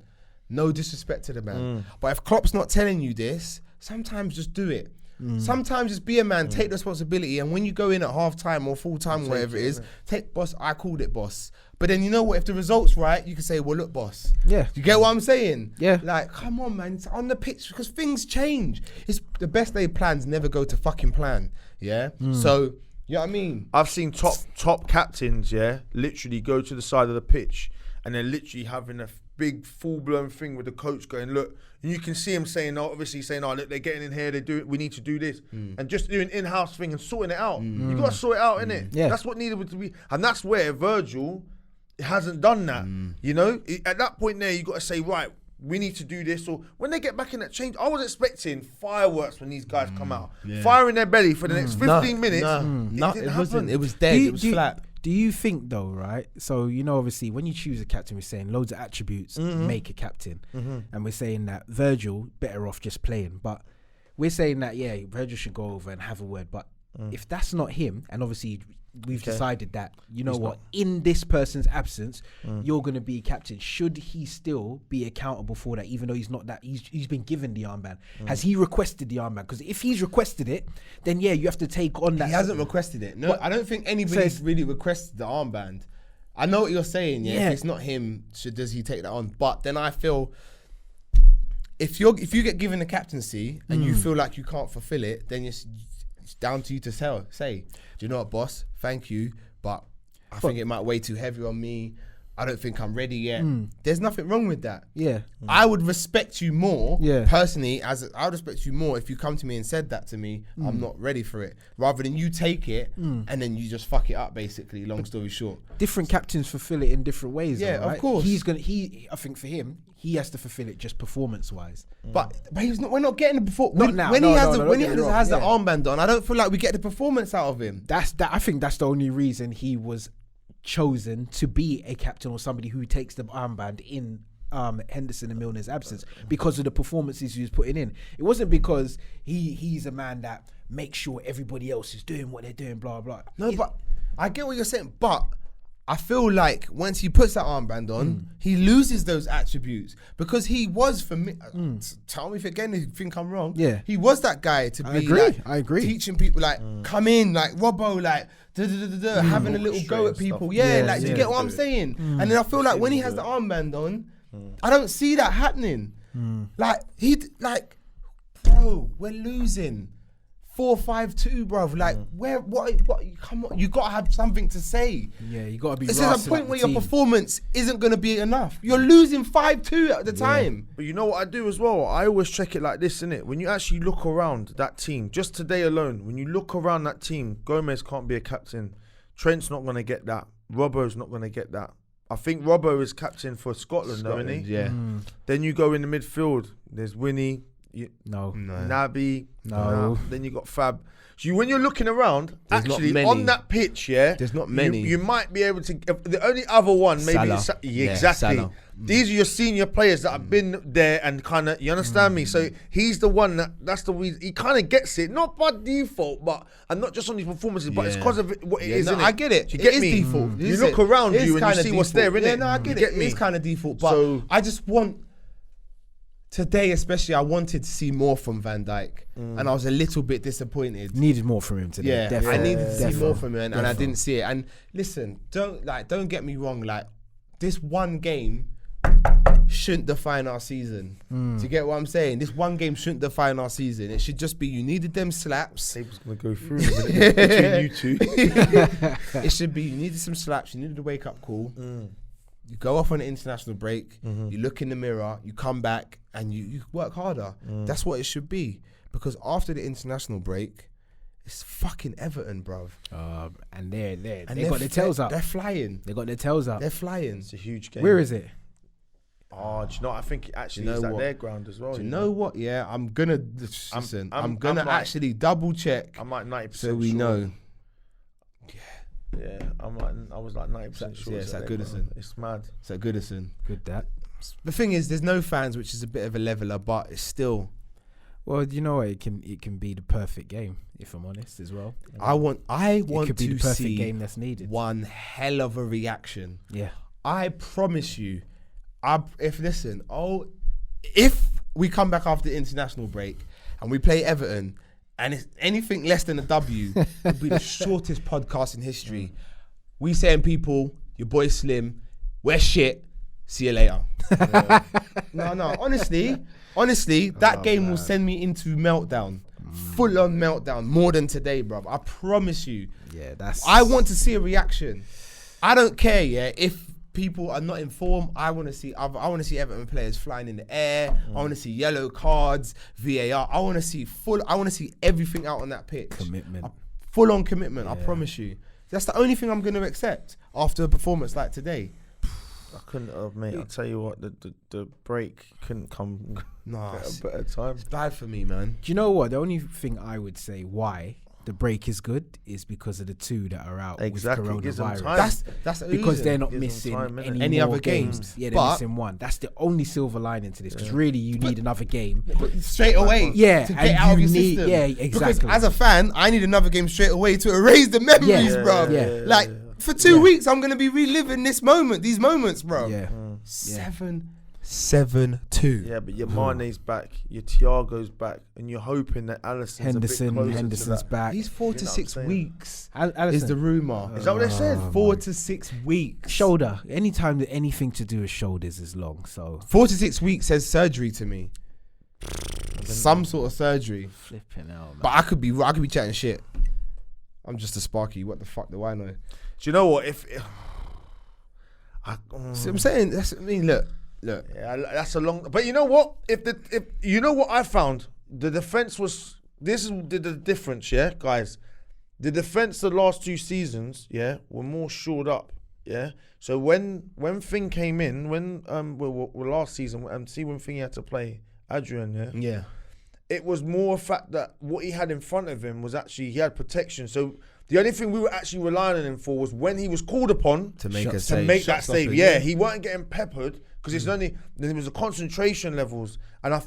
[SPEAKER 3] No disrespect to the man. But if Klopp's not telling you this, sometimes just do it. Sometimes just be a man, take the responsibility, and when you go in at half time or full time, whatever it is, take boss. I called it boss. But then you know what? If the result's right, you can say, well, look, boss.
[SPEAKER 5] Yeah.
[SPEAKER 3] You get what I'm saying?
[SPEAKER 5] Yeah.
[SPEAKER 3] Like, come on, man. It's on the pitch because things change. It's the best laid plans never go to fucking plan. Yeah. So, you know what I mean?
[SPEAKER 4] I've seen top captains, literally go to the side of the pitch and they're literally having a big full-blown thing with the coach going, look, and you can see him saying, obviously saying, look, they're getting in here, we need to do this. And just doing in-house thing and sorting it out. You got to sort it out, innit?
[SPEAKER 5] Yeah.
[SPEAKER 4] That's what needed to be. And that's where Virgil hasn't done that. You know? At that point there, you got to say, right, we need to do this. Or when they get back in that change, I was expecting fireworks when these guys come out. Fire in their belly for the next 15 minutes.
[SPEAKER 3] No,
[SPEAKER 4] It didn't
[SPEAKER 3] it wasn't.
[SPEAKER 4] happen.
[SPEAKER 3] It was dead. It was flat.
[SPEAKER 5] Do you think though, right? So you know, obviously, when you choose a captain, we're saying loads of attributes make a captain, and we're saying that Virgil better off just playing. But we're saying that Virgil should go over and have a word. But if that's not him, and obviously we've decided that in this person's absence, you're going to be captain. Should he still be accountable for that, even though he's not that? He's been given the armband. Has he requested the armband? Because if he's requested it, then you have to take on that.
[SPEAKER 3] He hasn't requested it. No, I don't think anybody's really requested the armband. I know what you're saying. Yeah, if it's not him, does he take that on? But then I feel if you get given the captaincy and you feel like you can't fulfill it, then it's down to you to say, do you know what, boss? Thank you, but I think it might weigh too heavy on me. I don't think I'm ready yet. There's nothing wrong with that.
[SPEAKER 5] Yeah.
[SPEAKER 3] I would respect you more,
[SPEAKER 5] Yeah.
[SPEAKER 3] personally, I would respect you more if you come to me and said that to me, I'm not ready for it, rather than you take it and then you just fuck it up, basically, long story short.
[SPEAKER 5] Different captains fulfill it in different ways.
[SPEAKER 3] Yeah,
[SPEAKER 5] though,
[SPEAKER 3] of
[SPEAKER 5] right?
[SPEAKER 3] course.
[SPEAKER 5] I think for him, he has to fulfill it just performance-wise.
[SPEAKER 3] But he's not. We're not getting the performance.
[SPEAKER 5] Not now.
[SPEAKER 3] When
[SPEAKER 5] No,
[SPEAKER 3] he has
[SPEAKER 5] no,
[SPEAKER 3] the
[SPEAKER 5] no,
[SPEAKER 3] when he
[SPEAKER 5] don't get me
[SPEAKER 3] has the
[SPEAKER 5] wrong,
[SPEAKER 3] armband on, I don't feel like we get the performance out of him.
[SPEAKER 5] I think that's the only reason he was chosen to be a captain or somebody who takes the armband in Henderson and Milner's absence, because of the performances he was putting in. It wasn't because he's a man that makes sure everybody else is doing what they're doing, blah blah.
[SPEAKER 3] No, but I get what you're saying. But I feel like once he puts that armband on, he loses those attributes because he was for me. Tell me if you think I'm wrong.
[SPEAKER 5] Yeah.
[SPEAKER 3] he was that guy to be.
[SPEAKER 5] I agree.
[SPEAKER 3] Teaching people like come in like Robbo like having a little go at people.
[SPEAKER 4] Stuff.
[SPEAKER 3] Yeah,
[SPEAKER 5] Yeah,
[SPEAKER 3] like do you
[SPEAKER 5] yeah.
[SPEAKER 3] get what I'm saying? And then I feel like when he has the armband on, I don't see that happening. Like bro, we're losing. 4-5-2, bruv. Like, what? Come on, you gotta have something to say.
[SPEAKER 5] Yeah, you gotta be.
[SPEAKER 3] This is a point where your performance isn't gonna be enough. You're losing 5-2 at the time.
[SPEAKER 4] But you know what I do as well? I always check it like this, innit? When you actually look around that team, just today alone, when you look around that team, Gomez can't be a captain. Trent's not gonna get that. Robbo's not gonna get that. I think Robbo is captain for Scotland, though, isn't he?
[SPEAKER 3] Yeah.
[SPEAKER 4] Then you go in the midfield. There's Winnie.
[SPEAKER 5] No.
[SPEAKER 4] Naby,
[SPEAKER 5] No.
[SPEAKER 4] then you got Fab. So when you're looking around,
[SPEAKER 3] There's not
[SPEAKER 4] actually
[SPEAKER 3] many.
[SPEAKER 4] on that pitch, yeah,
[SPEAKER 3] There's not many.
[SPEAKER 4] You might be able to. The only other one, maybe,
[SPEAKER 3] Salah.
[SPEAKER 4] is
[SPEAKER 3] Yeah,
[SPEAKER 4] exactly.
[SPEAKER 3] Salah.
[SPEAKER 4] These are your senior players that have been there and kind of. You understand me? So he's the one that's the reason he kind of gets it, not by default, but and not just on his performances, but it's
[SPEAKER 3] Yeah.
[SPEAKER 4] because of what it is.
[SPEAKER 3] No,
[SPEAKER 4] innit?
[SPEAKER 3] I get it.
[SPEAKER 4] Do you get
[SPEAKER 3] It is
[SPEAKER 4] me?
[SPEAKER 3] default.
[SPEAKER 4] You look around you and you see what's there, innit?
[SPEAKER 3] Yeah, no, I get
[SPEAKER 4] You
[SPEAKER 3] it.
[SPEAKER 4] get me?
[SPEAKER 3] It's kind of default, but
[SPEAKER 4] So-
[SPEAKER 3] I just want today, especially, I wanted to see more from Van Dijk, and I was a little bit disappointed.
[SPEAKER 5] Needed more from him today.
[SPEAKER 3] Yeah,
[SPEAKER 5] Defo.
[SPEAKER 3] I needed to see
[SPEAKER 5] Defo.
[SPEAKER 3] more from him, and I didn't see it. And listen, don't get me wrong. Like this one game shouldn't define our season. Do you get what I'm saying? This one game shouldn't define our season. It should just be you needed them slaps.
[SPEAKER 4] Table's gonna go through between you two.
[SPEAKER 3] It should be you needed some slaps. You needed a wake up call. You go off on an international break. You look in the mirror. You come back and you work harder. That's what it should be. Because after the international break, it's fucking Everton, bruv.
[SPEAKER 5] And they
[SPEAKER 3] And
[SPEAKER 5] got their tails up.
[SPEAKER 3] They're flying.
[SPEAKER 5] They got their tails up.
[SPEAKER 3] They're flying.
[SPEAKER 4] It's a huge game.
[SPEAKER 5] Where is it?
[SPEAKER 4] Oh, do you know? I think it actually
[SPEAKER 3] Do you
[SPEAKER 4] is
[SPEAKER 3] know
[SPEAKER 4] at
[SPEAKER 3] what?
[SPEAKER 4] their ground as well.
[SPEAKER 3] Do you know what? Yeah, I'm gonna listen. I'm gonna
[SPEAKER 4] I'm like-
[SPEAKER 3] actually double check
[SPEAKER 4] I'm like 90%.
[SPEAKER 3] so we
[SPEAKER 4] sure.
[SPEAKER 3] know.
[SPEAKER 4] Yeah, I was like 90% sure.
[SPEAKER 3] Yeah, it's
[SPEAKER 4] at
[SPEAKER 3] at
[SPEAKER 4] their
[SPEAKER 3] Goodison.
[SPEAKER 4] ground. It's mad.
[SPEAKER 3] So Goodison.
[SPEAKER 5] Good that.
[SPEAKER 3] The thing is, there's no fans, which is a bit of a leveler, but it's still.
[SPEAKER 5] Well, you know what? It can be the perfect game, if I'm honest, as well.
[SPEAKER 3] I want
[SPEAKER 5] It could be
[SPEAKER 3] to
[SPEAKER 5] the perfect
[SPEAKER 3] see
[SPEAKER 5] game that's needed.
[SPEAKER 3] one hell of a reaction.
[SPEAKER 5] Yeah.
[SPEAKER 3] I promise you, if we come back after the international break and we play Everton and it's anything less than a W, it'll be the shortest podcast in history. We saying people, your boy Slim, we're shit. See you later. No, honestly, that game will send me into meltdown. Full on meltdown, more than today, bruv. I promise you.
[SPEAKER 5] Yeah, that's.
[SPEAKER 3] I want to see a reaction. I don't care, yeah, if people are not informed. I want to see Everton players flying in the air. I want to see yellow cards, VAR. I want to see everything out on that pitch.
[SPEAKER 5] Commitment.
[SPEAKER 3] Full on commitment, I promise you. That's the only thing I'm going to accept after a performance like today.
[SPEAKER 4] I couldn't, mate. I'll tell you what, the break couldn't come
[SPEAKER 3] Nah,
[SPEAKER 4] at a better time.
[SPEAKER 3] it's bad for me, man.
[SPEAKER 5] Do you know what? The only thing I would say why the break is good is because of the two that are out
[SPEAKER 4] Exactly,
[SPEAKER 5] with
[SPEAKER 4] gives them
[SPEAKER 5] coronavirus.
[SPEAKER 4] time.
[SPEAKER 3] That's the
[SPEAKER 5] Because
[SPEAKER 3] reason.
[SPEAKER 5] they're not
[SPEAKER 4] Gives them
[SPEAKER 5] missing
[SPEAKER 4] time, innit?
[SPEAKER 5] any
[SPEAKER 3] Any
[SPEAKER 5] more
[SPEAKER 3] other games.
[SPEAKER 5] Yeah, they're
[SPEAKER 3] But-
[SPEAKER 5] missing one. That's the only silver lining to this. Because really, you need another game.
[SPEAKER 3] straight away.
[SPEAKER 5] Yeah,
[SPEAKER 3] to
[SPEAKER 5] and
[SPEAKER 3] get out of
[SPEAKER 5] you
[SPEAKER 3] your
[SPEAKER 5] need-
[SPEAKER 3] system.
[SPEAKER 5] yeah,
[SPEAKER 3] Because
[SPEAKER 5] exactly.
[SPEAKER 3] as a fan, I need another game straight away to erase the memories,
[SPEAKER 5] Yeah,
[SPEAKER 3] bro.
[SPEAKER 5] yeah.
[SPEAKER 3] Like for 2 weeks, I'm gonna be reliving these moments, bro.
[SPEAKER 5] Yeah.
[SPEAKER 3] 7-2.
[SPEAKER 4] Yeah, but your Mane's back, your Thiago's back, and you're hoping that Alisson's a bit closer
[SPEAKER 5] Henderson's
[SPEAKER 4] to that.
[SPEAKER 5] back.
[SPEAKER 3] He's 4 to
[SPEAKER 4] You know
[SPEAKER 3] 6
[SPEAKER 4] what I'm saying?
[SPEAKER 3] weeks.
[SPEAKER 5] Alisson.
[SPEAKER 3] Is the rumor?
[SPEAKER 4] Is that what they said?
[SPEAKER 3] 4 to 6 weeks.
[SPEAKER 5] Shoulder. Anytime that anything to do with shoulders is long. So
[SPEAKER 3] 4 to 6 weeks says surgery to me. Some sort of surgery.
[SPEAKER 5] flipping out, man.
[SPEAKER 3] But I could be chatting shit. I'm just a Sparky. What the fuck do I know?
[SPEAKER 4] Do you know what?
[SPEAKER 3] See what I'm saying? Look.
[SPEAKER 4] Yeah, that's a long. But you know what? If you know what I found, the defense was. This is the difference, yeah, guys. The defense the last 2 seasons, yeah, were more shored up, yeah. So when Finn came in, when last season, see when Finn had to play Adrian, yeah.
[SPEAKER 3] Yeah.
[SPEAKER 4] It was more a fact that what he had in front of him was actually he had protection. So the only thing we were actually relying on him for was when he was called upon
[SPEAKER 3] To make a
[SPEAKER 4] to
[SPEAKER 3] save.
[SPEAKER 4] make that
[SPEAKER 3] Shots
[SPEAKER 4] save.
[SPEAKER 3] off,
[SPEAKER 4] Yeah, he weren't getting peppered because it's only there was the concentration levels, and I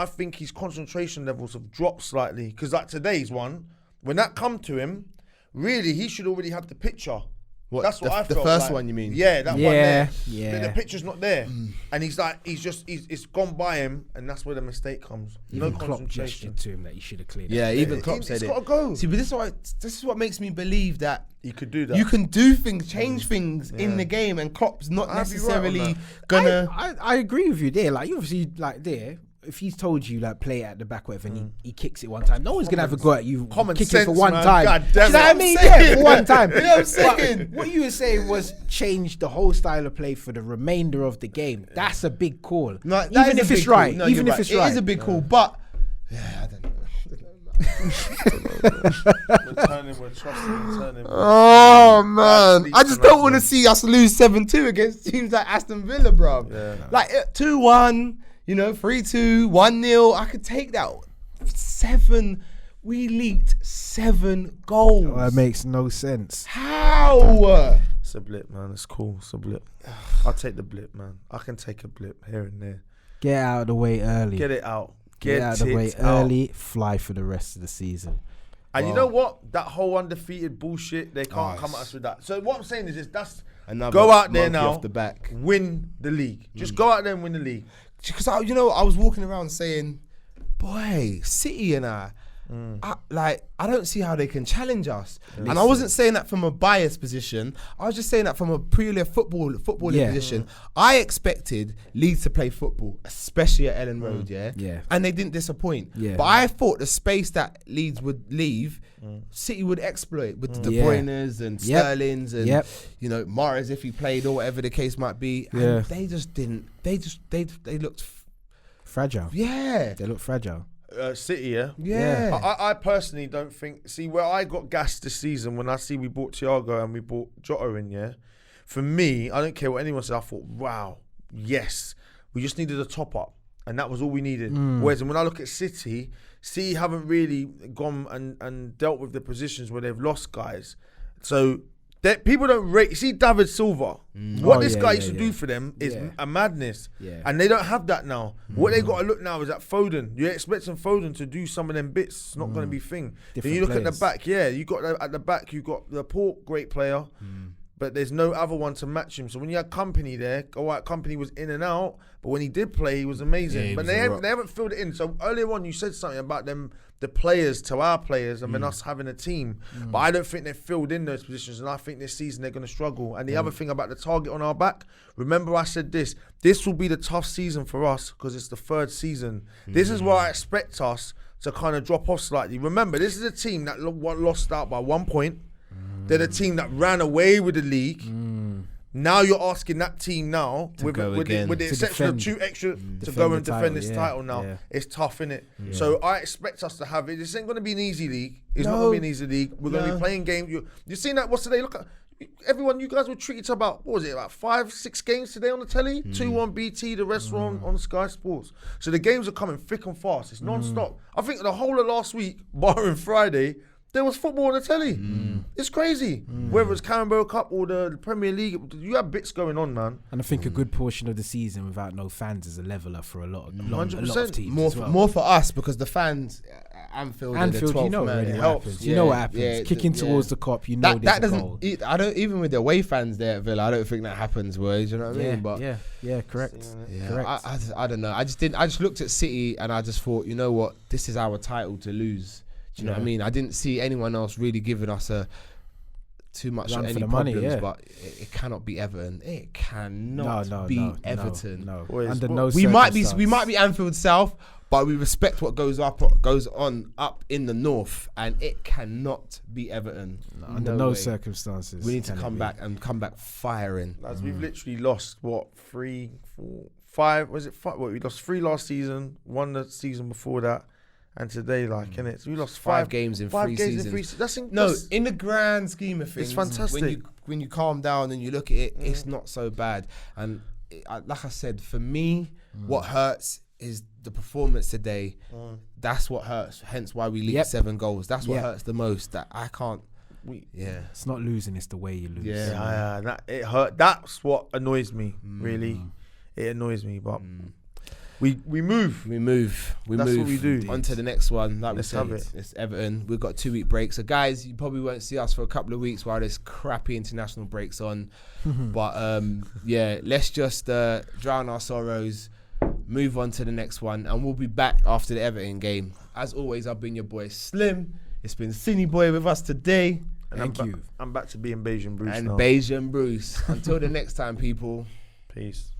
[SPEAKER 4] think his concentration levels have dropped slightly because like today's one, when that come to him, really he should already have the picture.
[SPEAKER 3] What,
[SPEAKER 4] That's what
[SPEAKER 3] the,
[SPEAKER 4] I
[SPEAKER 3] the
[SPEAKER 4] felt.
[SPEAKER 3] first
[SPEAKER 4] like.
[SPEAKER 3] one you mean?
[SPEAKER 4] Yeah, that one
[SPEAKER 5] Yeah,
[SPEAKER 4] there.
[SPEAKER 5] yeah.
[SPEAKER 4] The picture's not there, and he's it's gone by him, and that's where the mistake comes.
[SPEAKER 5] Even
[SPEAKER 4] No
[SPEAKER 5] Klopp
[SPEAKER 4] concentration.
[SPEAKER 5] gestured to him that he should have cleared
[SPEAKER 3] Yeah,
[SPEAKER 5] it.
[SPEAKER 3] even Klopp said
[SPEAKER 4] It's
[SPEAKER 3] it.
[SPEAKER 4] gotta go.
[SPEAKER 3] See, but this is what makes me believe that
[SPEAKER 4] You could do that.
[SPEAKER 3] you can do things, change things in the game, and Klopp's not
[SPEAKER 4] I'd be right on
[SPEAKER 3] necessarily
[SPEAKER 4] that.
[SPEAKER 3] gonna.
[SPEAKER 5] I agree with you there. Like, you obviously, like, there, if he's told you, like, play it at the back, whatever, and he kicks it one time, no one's going to have a go at you.
[SPEAKER 4] Common
[SPEAKER 5] kick it for
[SPEAKER 4] sense,
[SPEAKER 5] one
[SPEAKER 4] man.
[SPEAKER 5] time.
[SPEAKER 4] God
[SPEAKER 5] Do you
[SPEAKER 4] damn
[SPEAKER 5] know what I
[SPEAKER 4] it.
[SPEAKER 5] mean? Yeah, for one time.
[SPEAKER 3] You know what I'm saying?
[SPEAKER 5] But what you were saying was change the whole style of play for the remainder of the game. That's a big call.
[SPEAKER 3] No, that
[SPEAKER 5] even
[SPEAKER 3] is
[SPEAKER 5] if
[SPEAKER 3] a
[SPEAKER 5] it's
[SPEAKER 3] big call.
[SPEAKER 5] right.
[SPEAKER 3] No,
[SPEAKER 5] Even
[SPEAKER 3] you're
[SPEAKER 5] if it's
[SPEAKER 3] right.
[SPEAKER 5] right.
[SPEAKER 3] It is a big call, but yeah, I don't know.
[SPEAKER 4] We're trusting, turning.
[SPEAKER 3] Oh man,
[SPEAKER 4] Leeds
[SPEAKER 3] I just
[SPEAKER 4] tonight,
[SPEAKER 3] don't want to
[SPEAKER 4] man.
[SPEAKER 3] see us lose 7-2 against teams like Aston Villa, bro.
[SPEAKER 4] Yeah.
[SPEAKER 3] Like 2-1, 3-2, 1-0. I could take that. 7. We leaked 7 goals.
[SPEAKER 5] Oh, that makes no sense.
[SPEAKER 3] How?
[SPEAKER 4] It's a blip, man. It's cool. It's a blip. I'll take the blip, man. I can take a blip here and there.
[SPEAKER 5] Get out of the way early.
[SPEAKER 4] Get it out.
[SPEAKER 5] Get out of the way early. Fly for the rest of the season.
[SPEAKER 4] And you know what? That whole undefeated bullshit, they can't
[SPEAKER 3] Nice.
[SPEAKER 4] come at us with that. So what I'm saying is that's
[SPEAKER 3] Another
[SPEAKER 4] go out there
[SPEAKER 3] monkey
[SPEAKER 4] now,
[SPEAKER 3] off the back.
[SPEAKER 4] win the league. Just go out there and win the league.
[SPEAKER 3] Because I was walking around saying, boy, City and I don't see how they can challenge us. And I wasn't saying that from a biased position. I was just saying that from a purely footballing
[SPEAKER 5] Yeah.
[SPEAKER 3] position. I expected Leeds to play football, especially at Ellen Road,
[SPEAKER 5] Yeah.
[SPEAKER 3] and they didn't disappoint.
[SPEAKER 5] Yeah.
[SPEAKER 3] But I thought the space that Leeds would leave, City would exploit with the De
[SPEAKER 5] Yeah.
[SPEAKER 3] Bruynes and
[SPEAKER 5] Yep.
[SPEAKER 3] Sterlings and
[SPEAKER 5] Yep.
[SPEAKER 3] Mahrez if he played or whatever the case might be. And
[SPEAKER 5] Yeah.
[SPEAKER 3] they just didn't. They looked.
[SPEAKER 5] Fragile.
[SPEAKER 3] Yeah.
[SPEAKER 5] They look fragile.
[SPEAKER 4] City, yeah?
[SPEAKER 3] Yeah.
[SPEAKER 4] I personally don't think. See, where I got gassed this season when I see we bought Thiago and we bought Jota in, yeah? For me, I don't care what anyone says. I thought, wow, yes. We just needed a top up. And that was all we needed. Whereas when I look at City haven't really gone and dealt with the positions where they've lost guys. So people don't rate. See David Silva. What this guy used to do for them is a madness.
[SPEAKER 5] Yeah.
[SPEAKER 4] And they don't have that now. What they got to look now is at Foden. You're expecting Foden to do some of them bits. It's not going to be thing. Then you look at the
[SPEAKER 5] players.
[SPEAKER 4] back. Yeah, you got at the back. You got the Port, great player. But there's no other one to match him. So when you had Company there, Company was in and out. But when he did play, he was amazing.
[SPEAKER 3] he
[SPEAKER 4] But
[SPEAKER 3] was
[SPEAKER 4] they
[SPEAKER 3] a
[SPEAKER 4] haven't,
[SPEAKER 3] rock.
[SPEAKER 4] they haven't filled it in. So earlier on, you said something about them, the players to our players, and then us having a team. But I don't think they've filled in those positions. And I think this season they're going to struggle. And the other thing about the target on our back, remember I said this will be the tough season for us because it's the 3rd season. This is where I expect us to kind of drop off slightly. Remember, this is a team that lost out by 1 point. They're the team that ran away with the league. Now you're asking that team now, with
[SPEAKER 3] go
[SPEAKER 4] the
[SPEAKER 3] again.
[SPEAKER 4] with the
[SPEAKER 5] To
[SPEAKER 4] exception of
[SPEAKER 5] defend.
[SPEAKER 4] 2 extra, to
[SPEAKER 5] Defend
[SPEAKER 4] go
[SPEAKER 5] the
[SPEAKER 4] and defend
[SPEAKER 5] title,
[SPEAKER 4] this
[SPEAKER 5] yeah,
[SPEAKER 4] title now.
[SPEAKER 5] yeah.
[SPEAKER 4] It's tough, innit? So I expect us to have it. This ain't going to be an easy league. It's not
[SPEAKER 3] No.
[SPEAKER 4] going to be an easy league. We're going to
[SPEAKER 3] No.
[SPEAKER 4] be playing games. You've seen that? What's today? Look at everyone. You guys were treated to about, what was it, about 5-6 games today on the telly? 2 on BT, the rest were on Sky Sports. So the games are coming thick and fast. It's non-stop. I think the whole of last week, barring Friday, there was football on the telly. It's crazy. Whether it's Carabao Cup or the Premier League, you have bits going on, man.
[SPEAKER 5] And I think a good portion of the season without no fans is a leveler for a lot of
[SPEAKER 4] 100%.
[SPEAKER 5] teams.
[SPEAKER 3] More
[SPEAKER 5] as well.
[SPEAKER 3] more for us because the fans at Anfield, are the
[SPEAKER 5] Anfield,
[SPEAKER 3] 12th
[SPEAKER 5] you know
[SPEAKER 3] man.
[SPEAKER 5] already
[SPEAKER 3] It
[SPEAKER 5] what
[SPEAKER 3] helps.
[SPEAKER 5] happens. You know what happens.
[SPEAKER 3] Yeah,
[SPEAKER 5] Kicking towards the cop, you know
[SPEAKER 3] that
[SPEAKER 5] there's a goal.
[SPEAKER 3] doesn't. I don't even with the away fans there at Villa. I don't think that happens. Boys, you know what I mean? But
[SPEAKER 5] yeah, correct.
[SPEAKER 3] yeah,
[SPEAKER 5] Correct.
[SPEAKER 3] I don't know. I just looked at City and I just thought, you know what? This is our title to lose. Do you know what I mean? I didn't see anyone else really giving us too much
[SPEAKER 5] Run
[SPEAKER 3] any
[SPEAKER 5] for the
[SPEAKER 3] problems,
[SPEAKER 5] money, yeah.
[SPEAKER 3] but it cannot be Everton. It cannot be Everton.
[SPEAKER 5] No.
[SPEAKER 4] Boys,
[SPEAKER 5] Under
[SPEAKER 4] what-
[SPEAKER 5] no
[SPEAKER 3] We might be
[SPEAKER 5] circumstance.
[SPEAKER 3] Anfield South, but we respect what goes on up in the north, and it cannot be Everton.
[SPEAKER 5] Under no
[SPEAKER 3] way.
[SPEAKER 5] circumstances.
[SPEAKER 3] We need to
[SPEAKER 5] can it
[SPEAKER 3] come
[SPEAKER 5] be.
[SPEAKER 3] back and come back firing.
[SPEAKER 4] Lads, we've literally lost, 3, 4, 5, was it 5? We lost 3 last season, 1 the season before that, and today, innit? So we lost
[SPEAKER 3] 5 games in 3 seasons.
[SPEAKER 4] That's
[SPEAKER 3] In the grand scheme of things,
[SPEAKER 4] fantastic.
[SPEAKER 3] When you calm down and you look at it, it's not so bad. And like I said, for me, what hurts is the performance today. That's what hurts. Hence why we leaked 7 goals. That's what hurts the most. That I can't.
[SPEAKER 5] It's not losing, it's the way you lose.
[SPEAKER 4] Yeah, it hurt. That's what annoys me, really. It annoys me, but We move.
[SPEAKER 3] We move.
[SPEAKER 4] That's what we do.
[SPEAKER 3] On to the next one. Like
[SPEAKER 4] Let's
[SPEAKER 3] we said,
[SPEAKER 4] have it.
[SPEAKER 3] it's Everton. We've got 2 week break. So guys, you probably won't see us for a couple of weeks while there's crappy international breaks on. But yeah, let's just drown our sorrows, move on to the next one, and we'll be back after the Everton game. As always, I've been your boy Slim. It's been Sini Boy with us today.
[SPEAKER 4] And
[SPEAKER 5] Thank you.
[SPEAKER 4] I'm back to being Bajan Bruce
[SPEAKER 3] And
[SPEAKER 4] now.
[SPEAKER 3] Bajan Bruce. Until the next time, people.
[SPEAKER 4] Peace.